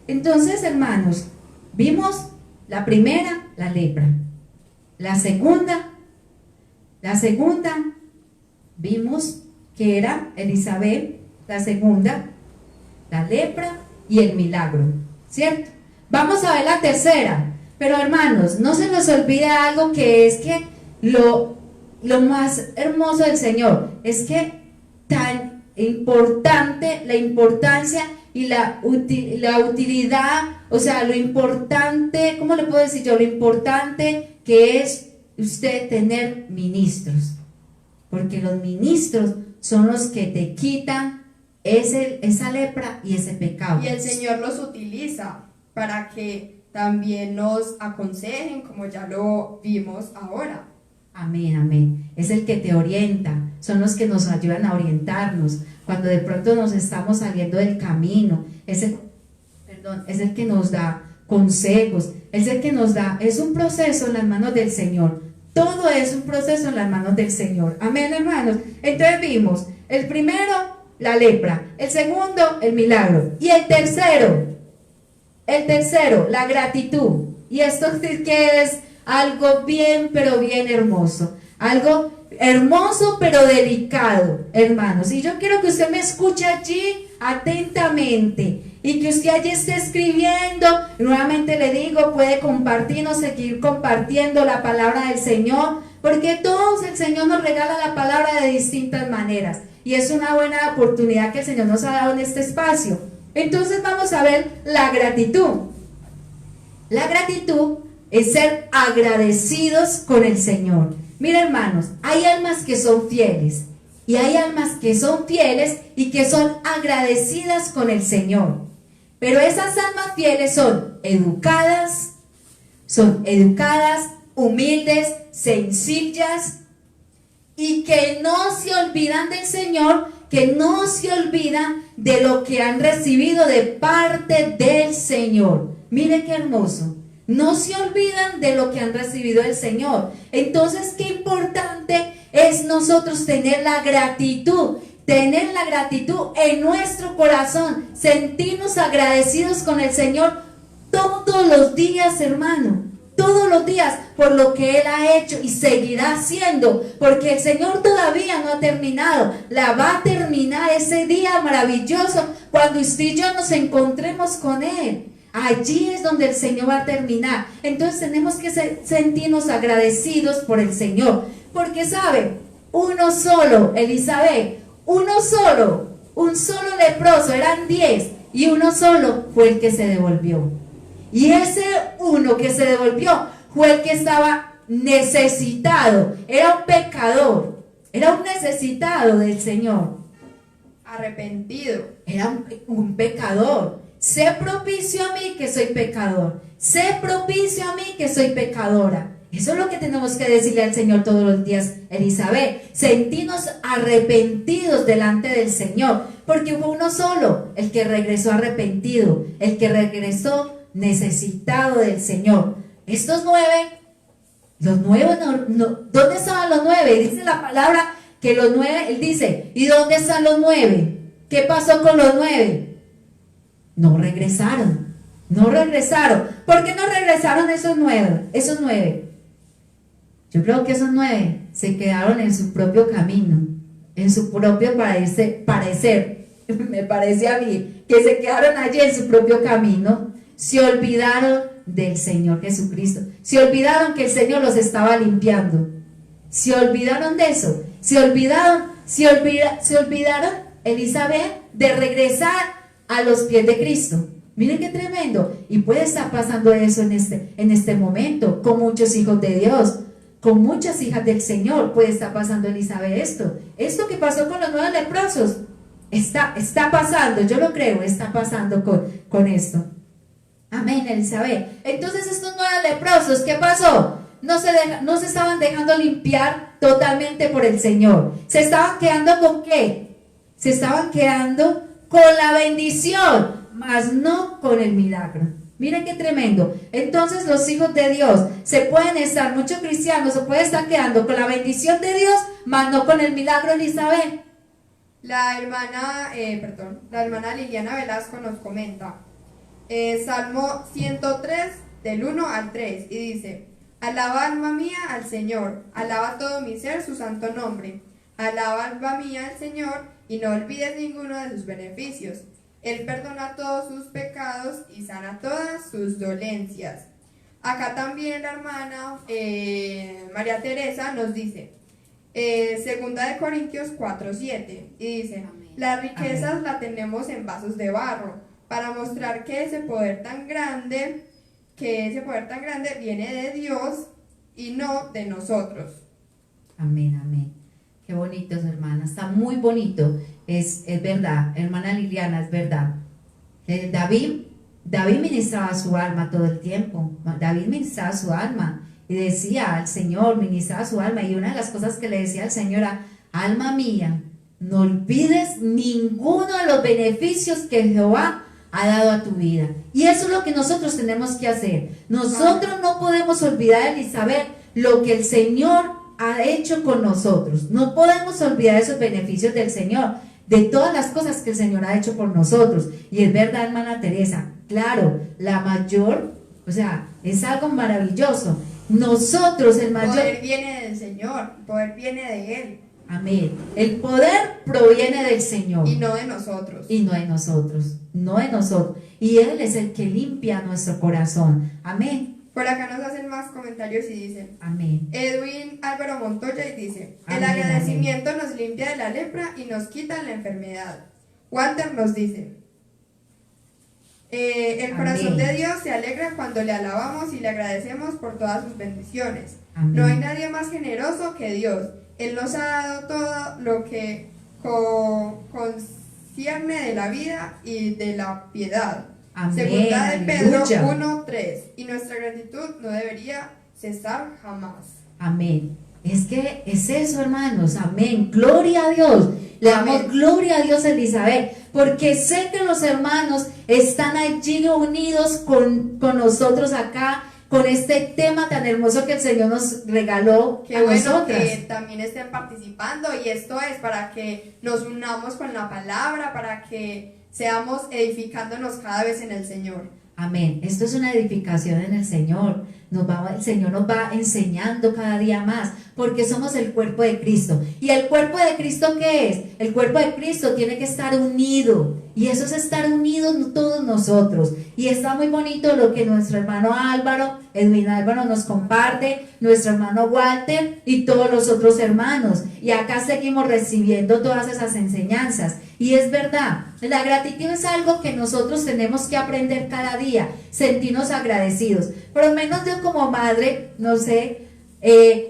Entonces, hermanos, vimos la primera, la lepra. La segunda, vimos que era Elizabeth. La segunda, la lepra y el milagro, ¿cierto? Vamos a ver la tercera. Pero, hermanos, no se nos olvide algo, que es que lo más hermoso del Señor es que tan importante, la importancia y la utilidad, o sea, lo importante, ¿cómo le puedo decir yo? Lo importante que es usted tener ministros, porque los ministros son los que te quitan esa lepra y ese pecado. Y el Señor los utiliza para que también nos aconsejen, como ya lo vimos ahora. Amén, amén. Es el que te orienta, son los que nos ayudan a orientarnos. Cuando de pronto nos estamos saliendo del camino, es el que nos da consejos, es el que nos da, es un proceso en las manos del Señor. Todo es un proceso en las manos del Señor. Amén, hermanos. Entonces vimos, el primero, la lepra, el segundo, el milagro, y el tercero, la gratitud. Y esto sí que es algo bien, pero bien hermoso. Algo hermoso, pero delicado, hermanos. Y yo quiero que usted me escuche allí atentamente y que usted allí esté escribiendo. Nuevamente le digo, puede compartirnos, seguir compartiendo la palabra del Señor, porque todos el Señor nos regala la palabra de distintas maneras. Y es una buena oportunidad que el Señor nos ha dado en este espacio. Entonces vamos a ver la gratitud. La gratitud es ser agradecidos con el Señor. Mira, hermanos, hay almas que son fieles y hay almas que son fieles y que son agradecidas con el Señor. Pero esas almas fieles son educadas, humildes, sencillas y que no se olvidan del Señor, que no se olvidan de lo que han recibido de parte del Señor. Mire qué hermoso. No se olvidan de lo que han recibido del Señor. Entonces, qué importante es nosotros tener la gratitud en nuestro corazón, sentirnos agradecidos con el Señor todos los días, hermano, todos los días por lo que Él ha hecho y seguirá haciendo, porque el Señor todavía no ha terminado, la va a terminar ese día maravilloso cuando usted y yo nos encontremos con Él. Allí es donde el Señor va a terminar. Entonces tenemos que sentirnos agradecidos por el Señor, porque sabe, uno solo, Elizabeth, un solo leproso, eran 10 y uno solo fue el que se devolvió. Y ese uno que se devolvió fue el que estaba necesitado, era un pecador, era un necesitado del Señor, Arrepentido. era un pecador. Sé propicio a mí que soy pecador, sé propicio a mí que soy pecadora. Eso es lo que tenemos que decirle al Señor todos los días, Elizabeth, sentirnos arrepentidos delante del Señor, porque fue uno solo el que regresó arrepentido, el que regresó necesitado del Señor. Estos 9, los 9, ¿dónde estaban los 9? Dice la palabra que los 9, él dice, ¿y dónde están los 9? ¿Qué pasó con los 9? No regresaron. ¿Por qué no regresaron esos 9? Yo creo que esos 9 se quedaron en su propio camino, en su propio parecer. Me parece a mí que se quedaron allí en su propio camino. Se olvidaron del Señor Jesucristo. Se olvidaron que el Señor los estaba limpiando. Se olvidaron de eso. Se olvidaron, Elizabeth, de regresar a los pies de Cristo. Miren qué tremendo. Y puede estar pasando eso en este momento con muchos hijos de Dios, con muchas hijas del Señor. Puede estar pasando, Elizabeth, esto que pasó con los 9 leprosos está pasando, yo lo creo, está pasando con esto. Amén, Elizabeth. Entonces estos 9 leprosos, ¿qué pasó? No se estaban dejando limpiar totalmente por el Señor. ¿Se estaban quedando con qué? Se estaban quedando con la bendición, mas no con el milagro. Miren qué tremendo. Entonces los hijos de Dios muchos cristianos se pueden estar quedando con la bendición de Dios, mas no con el milagro, Elizabeth. La hermana Liliana Velasco nos comenta, Salmo 103, del 1 al 3, y dice: Alaba alma mía al Señor, alaba todo mi ser su santo nombre. Alaba alma mía al Señor, y no olvides ninguno de sus beneficios. Él perdona todos sus pecados y sana todas sus dolencias. Acá también la hermana María Teresa nos dice, 2 Corintios 4:7, y dice: las riquezas las tenemos en vasos de barro, para mostrar que ese poder tan grande viene de Dios y no de nosotros. Amén, amén. Qué bonitos, hermanas, está muy bonito es verdad, hermana Liliana, es verdad. David ministraba su alma todo el tiempo. David ministraba su alma y decía al Señor, ministraba su alma. Y una de las cosas que le decía al Señor era: alma mía, no olvides ninguno de los beneficios que Jehová ha dado a tu vida. Y eso es lo que nosotros tenemos que hacer. Nosotros no podemos olvidar ni saber lo que el Señor ha hecho con nosotros. No podemos olvidar esos beneficios del Señor, de todas las cosas que el Señor ha hecho por nosotros. Y es verdad, hermana Teresa, claro, la mayor, o sea, es algo maravilloso. Nosotros, el mayor... El poder viene del Señor, el poder viene de Él. Amén. El poder proviene del Señor. Y no de nosotros. Y no de nosotros, no de nosotros. Y Él es el que limpia nuestro corazón. Amén. Por acá nos hacen más comentarios y dicen: Amén. Edwin Álvaro Montoya y dice: el Amén, agradecimiento nos limpia de la lepra y nos quita la enfermedad. Walter nos dice: el corazón Amén. de Dios se alegra cuando le alabamos y le agradecemos por todas sus bendiciones. Amén. No hay nadie más generoso que Dios. Él nos ha dado todo lo que concierne de la vida y de la piedad. Amén, Segunda de Pedro aleluya. 1:3. Y nuestra gratitud no debería cesar jamás. Amén. Es que es eso, hermanos. Amén. Gloria a Dios. Le damos Amén. gloria a Dios, Elizabeth, porque sé que los hermanos están allí unidos con nosotros acá, con este tema tan hermoso que el Señor nos regaló Qué a bueno nosotras. que también estén participando, y esto es para que nos unamos con la palabra, para que seamos edificándonos cada vez en el Señor. Amén. Esto es una edificación en el Señor. El Señor nos va enseñando cada día más, porque somos el cuerpo de Cristo. ¿Y el cuerpo de Cristo qué es? El cuerpo de Cristo tiene que estar unido, y eso es estar unidos todos nosotros. Y está muy bonito lo que nuestro hermano Edwin Álvaro nos comparte, nuestro hermano Walter y todos los otros hermanos. Y acá seguimos recibiendo todas esas enseñanzas. Y es verdad, la gratitud es algo que nosotros tenemos que aprender cada día, sentirnos agradecidos. Por lo menos yo como madre, no sé,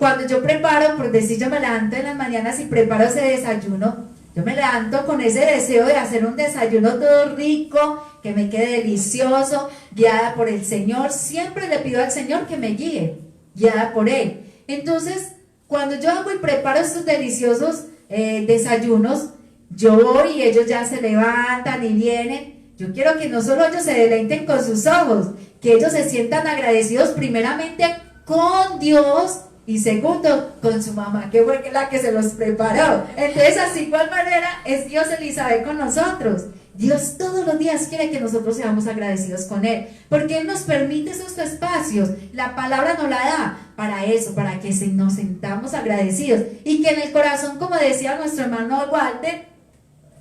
cuando yo preparo, por decir, yo me levanto en las mañanas y preparo ese desayuno, yo me levanto con ese deseo de hacer un desayuno todo rico, que me quede delicioso, guiada por el Señor. Siempre le pido al Señor que me guíe, guiada por Él. Entonces, cuando yo hago y preparo estos deliciosos desayunos, yo voy y ellos ya se levantan y vienen. Yo quiero que no solo ellos se deleiten con sus ojos, que ellos se sientan agradecidos primeramente con Dios y segundo con su mamá, que fue la que se los preparó. Entonces, así igual manera es Dios, Elizabeth, con nosotros. Dios todos los días quiere que nosotros seamos agradecidos con Él, porque Él nos permite esos espacios. La palabra nos la da para eso, para que nos sentamos agradecidos, y que en el corazón, como decía nuestro hermano Walter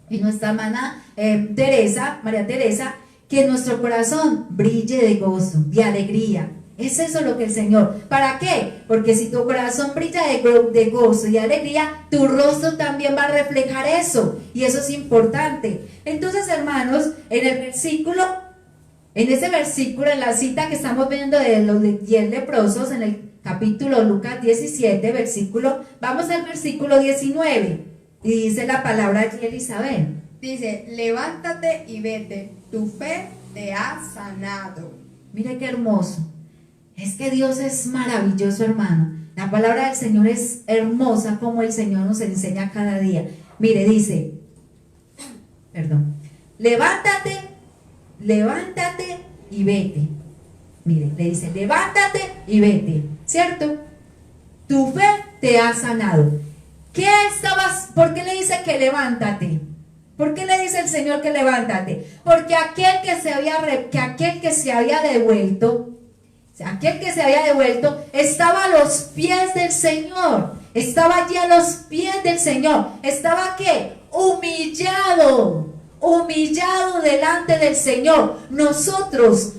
y nuestra hermana María Teresa, que nuestro corazón brille de gozo, de alegría. Es eso lo que el Señor. ¿Para qué? Porque si tu corazón brilla de gozo y alegría, tu rostro también va a reflejar eso. Y eso es importante. Entonces, hermanos, en ese versículo, en la cita que estamos viendo de los 10 leprosos, en el capítulo Lucas 17, vamos al versículo 19. Y dice la palabra allí, Elizabeth. Dice: levántate y vete, tu fe te ha sanado. Mire qué hermoso. Es que Dios es maravilloso, hermano. La palabra del Señor es hermosa, como el Señor nos enseña cada día. Mire, dice, levántate y vete. Mire, le dice, levántate y vete, ¿cierto? Tu fe te ha sanado. ¿Por qué le dice que levántate? ¿Por qué le dice el Señor que levántate? Porque aquel que se había devuelto estaba a los pies del Señor. Estaba allí a los pies del Señor. Estaba ¿qué? Humillado delante del Señor. Nosotras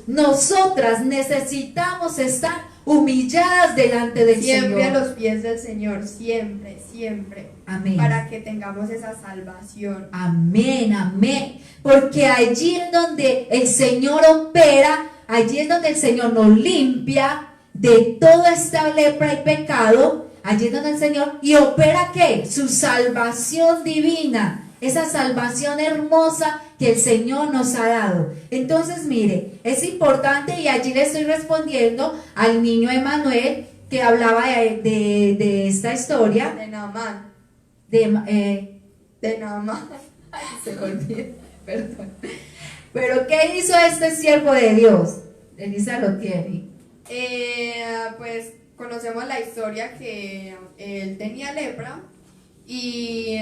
necesitamos estar humilladas delante del Señor. Siempre a los pies del Señor, siempre. Amén. Para que tengamos esa salvación. Amén. Porque allí es donde el Señor opera, allí es donde el Señor nos limpia de toda esta lepra y pecado. Allí es donde el Señor, y opera ¿qué? Su salvación divina esa salvación hermosa que el Señor nos ha dado. Entonces, mire, es importante, y allí le estoy respondiendo al niño Emanuel que hablaba de esta historia. De Naamán. De Naamán. Ay, se me olvidó. Perdón. Pero ¿qué hizo este siervo de Dios? Elisa lo tiene. Pues conocemos la historia que él tenía lepra y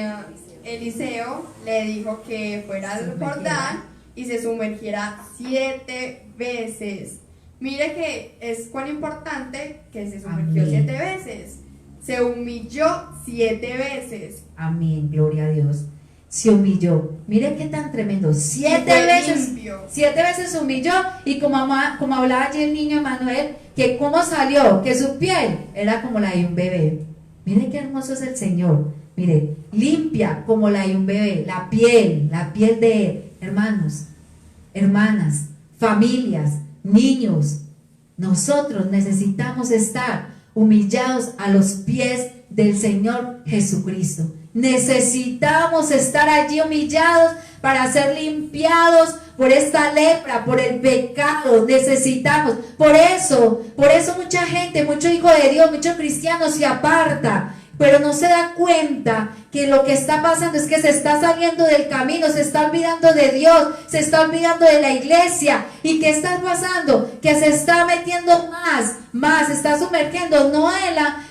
Eliseo le dijo que fuera al Jordán y se sumergiera 7 veces. Mire que es cuán importante que se sumergió. Amén. 7 veces. Se humilló 7 veces. Amén, gloria a Dios. Se humilló. Mire qué tan tremendo. 7 fue veces. limpio. 7 veces se humilló. Y como hablaba allí el niño Emanuel, que cómo salió, que su piel era como la de un bebé. Mire qué hermoso es el Señor. Mire, limpia como la de un bebé. La piel de él. Hermanos, hermanas, familias, niños. Nosotros necesitamos estar humillados a los pies del Señor Jesucristo. Necesitamos estar allí humillados para ser limpiados por esta lepra, por el pecado. Necesitamos. Por eso mucha gente, mucho hijo de Dios, mucho cristiano se aparta, pero no se da cuenta que lo que está pasando es que se está saliendo del camino, se está olvidando de Dios, se está olvidando de la iglesia. ¿Y qué está pasando? Que se está metiendo más, se está sumergiendo no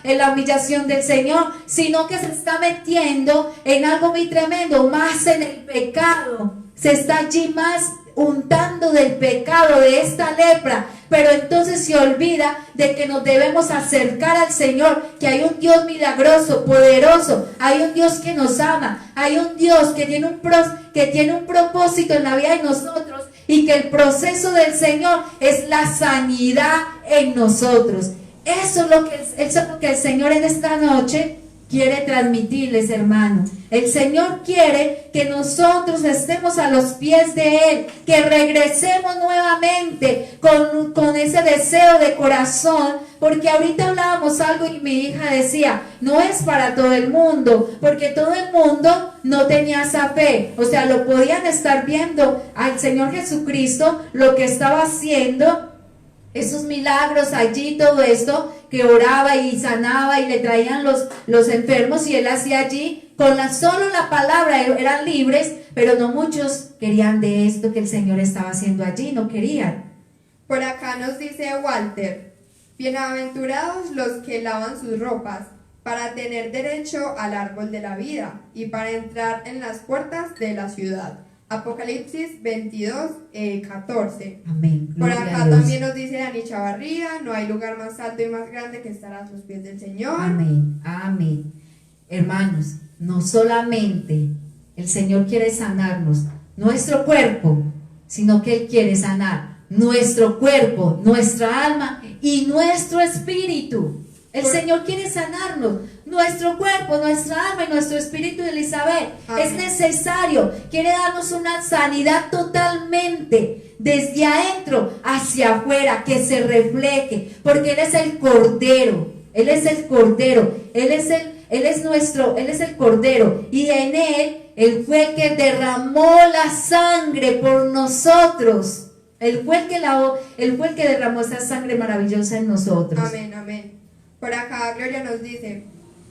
en la humillación del Señor, sino que se está metiendo en algo muy tremendo, más en el pecado. Se está allí más untando del pecado, de esta lepra, pero entonces se olvida de que nos debemos acercar al Señor, que hay un Dios milagroso, poderoso, hay un Dios que nos ama, hay un Dios que tiene un propósito en la vida de nosotros, y que el proceso del Señor es la sanidad en nosotros. Eso es lo que el Señor en esta noche quiere transmitirles, hermanos. El Señor quiere que nosotros estemos a los pies de Él, que regresemos nuevamente con ese deseo de corazón, porque ahorita hablábamos algo y mi hija decía, no es para todo el mundo, porque todo el mundo no tenía esa fe. O sea, lo podían estar viendo al Señor Jesucristo, lo que estaba haciendo, esos milagros allí, todo esto, que oraba y sanaba y le traían los enfermos, y él hacía allí, solo la palabra eran libres, pero no muchos querían de esto que el Señor estaba haciendo allí, no querían. Por acá nos dice Walter, bienaventurados los que lavan sus ropas, para tener derecho al árbol de la vida y para entrar en las puertas de la ciudad. Apocalipsis 22, 14. Amén. Por Gloria acá a Dios. también nos dice Dani Chavarría, no hay lugar más alto y más grande que estar a los pies del Señor. Amén, amén. Hermanos, no solamente el Señor quiere sanarnos nuestro cuerpo, sino que Él quiere sanar nuestro cuerpo, nuestra alma y nuestro espíritu. El Señor quiere sanarnos nuestro cuerpo, nuestra alma y nuestro espíritu, Elizabeth. Amén. Es necesario. Quiere darnos una sanidad totalmente, desde adentro hacia afuera, que se refleje, porque Él es el Cordero. Él es el Cordero. Él es el Cordero. Y en Él fue el que derramó la sangre por nosotros. Él fue el que derramó esa sangre maravillosa en nosotros. Amén, amén. Por acá Gloria nos dice,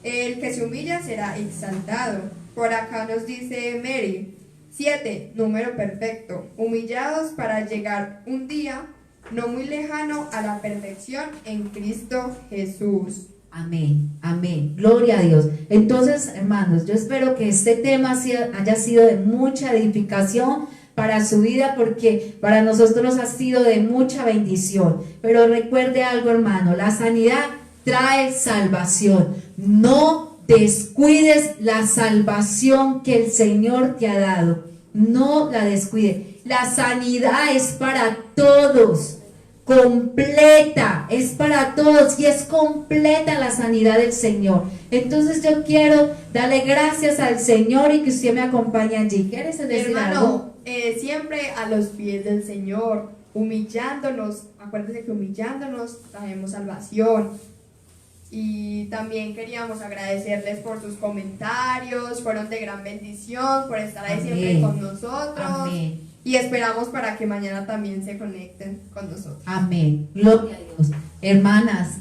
el que se humilla será exaltado. Por acá nos dice Mary, 7, número perfecto, humillados para llegar un día no muy lejano a la perfección en Cristo Jesús. Amén, amén, gloria a Dios. Entonces, hermanos, yo espero que este tema haya sido de mucha edificación para su vida, porque para nosotros ha sido de mucha bendición. Pero recuerde algo, hermano, la sanidad trae salvación. No descuides la salvación que el Señor te ha dado. No la descuides. La sanidad es para todos. Completa, es para todos, y es completa la sanidad del Señor. Entonces yo quiero darle gracias al Señor y que usted me acompañe allí. ¿Quieres decir algo? Hermano, siempre a los pies del Señor, humillándonos. Acuérdense que humillándonos traemos salvación. Y también queríamos agradecerles por sus comentarios, fueron de gran bendición, por estar ahí siempre Amén. con nosotros. Amén. Y esperamos para que mañana también se conecten con nosotros. Amén. Gloria a Dios. Hermanas,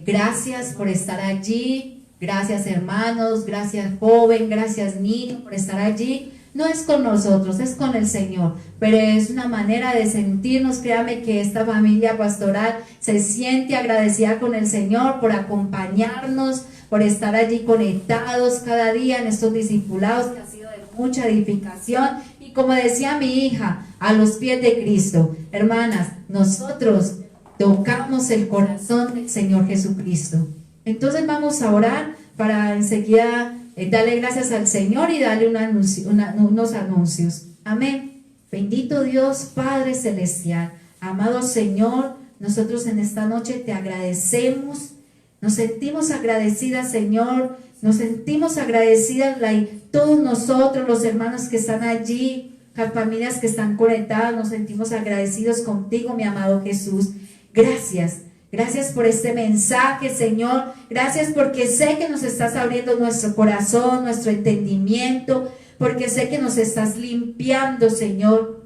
gracias por estar allí. Gracias, hermanos. Gracias, joven. Gracias, niño, por estar allí. No es con nosotros, es con el Señor, pero es una manera de sentirnos. Créame que esta familia pastoral se siente agradecida con el Señor por acompañarnos, por estar allí conectados cada día en estos discipulados que ha sido de mucha edificación. Y como decía mi hija, a los pies de Cristo. Hermanas, nosotros tocamos el corazón del Señor Jesucristo. Entonces vamos a orar para enseguida darle gracias al Señor y darle unos anuncios. Amén. Bendito Dios, Padre Celestial. Amado Señor, nosotros en esta noche te agradecemos. Nos sentimos agradecidas, Señor. Nos sentimos agradecidas todos nosotros, los hermanos que están allí, las familias que están conectadas. Nos sentimos agradecidos contigo, mi amado Jesús. Gracias. Gracias por este mensaje, Señor. Gracias porque sé que nos estás abriendo nuestro corazón, nuestro entendimiento, porque sé que nos estás limpiando, Señor.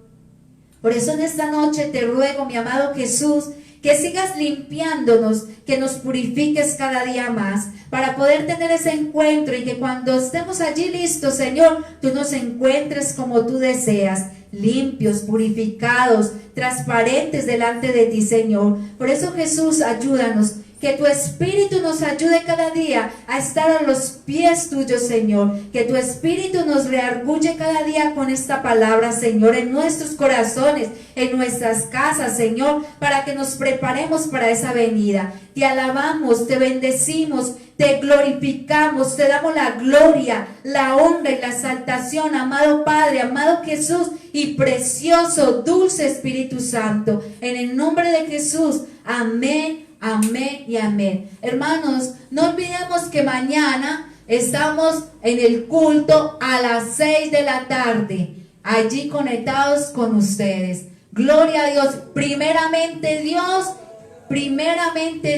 Por eso en esta noche te ruego, mi amado Jesús, que sigas limpiándonos, que nos purifiques cada día más, para poder tener ese encuentro y que cuando estemos allí listos, Señor, tú nos encuentres como tú deseas, limpios, purificados, transparentes delante de ti, Señor. Por eso, Jesús, ayúdanos, que tu Espíritu nos ayude cada día a estar a los pies tuyos, Señor. Que tu Espíritu nos reargulle cada día con esta palabra, Señor, en nuestros corazones, en nuestras casas, Señor, para que nos preparemos para esa venida. Te alabamos, te bendecimos, te glorificamos, te damos la gloria, la honra y la exaltación, amado Padre, amado Jesús y precioso, dulce Espíritu Santo. En el nombre de Jesús, amén. Amén y amén. Hermanos, no olvidemos que mañana estamos en el culto a las 6 de la tarde, allí conectados con ustedes. Gloria a Dios. Primeramente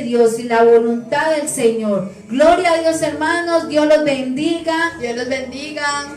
Dios y la voluntad del Señor. Gloria a Dios, hermanos. Dios los bendiga. Dios los bendiga.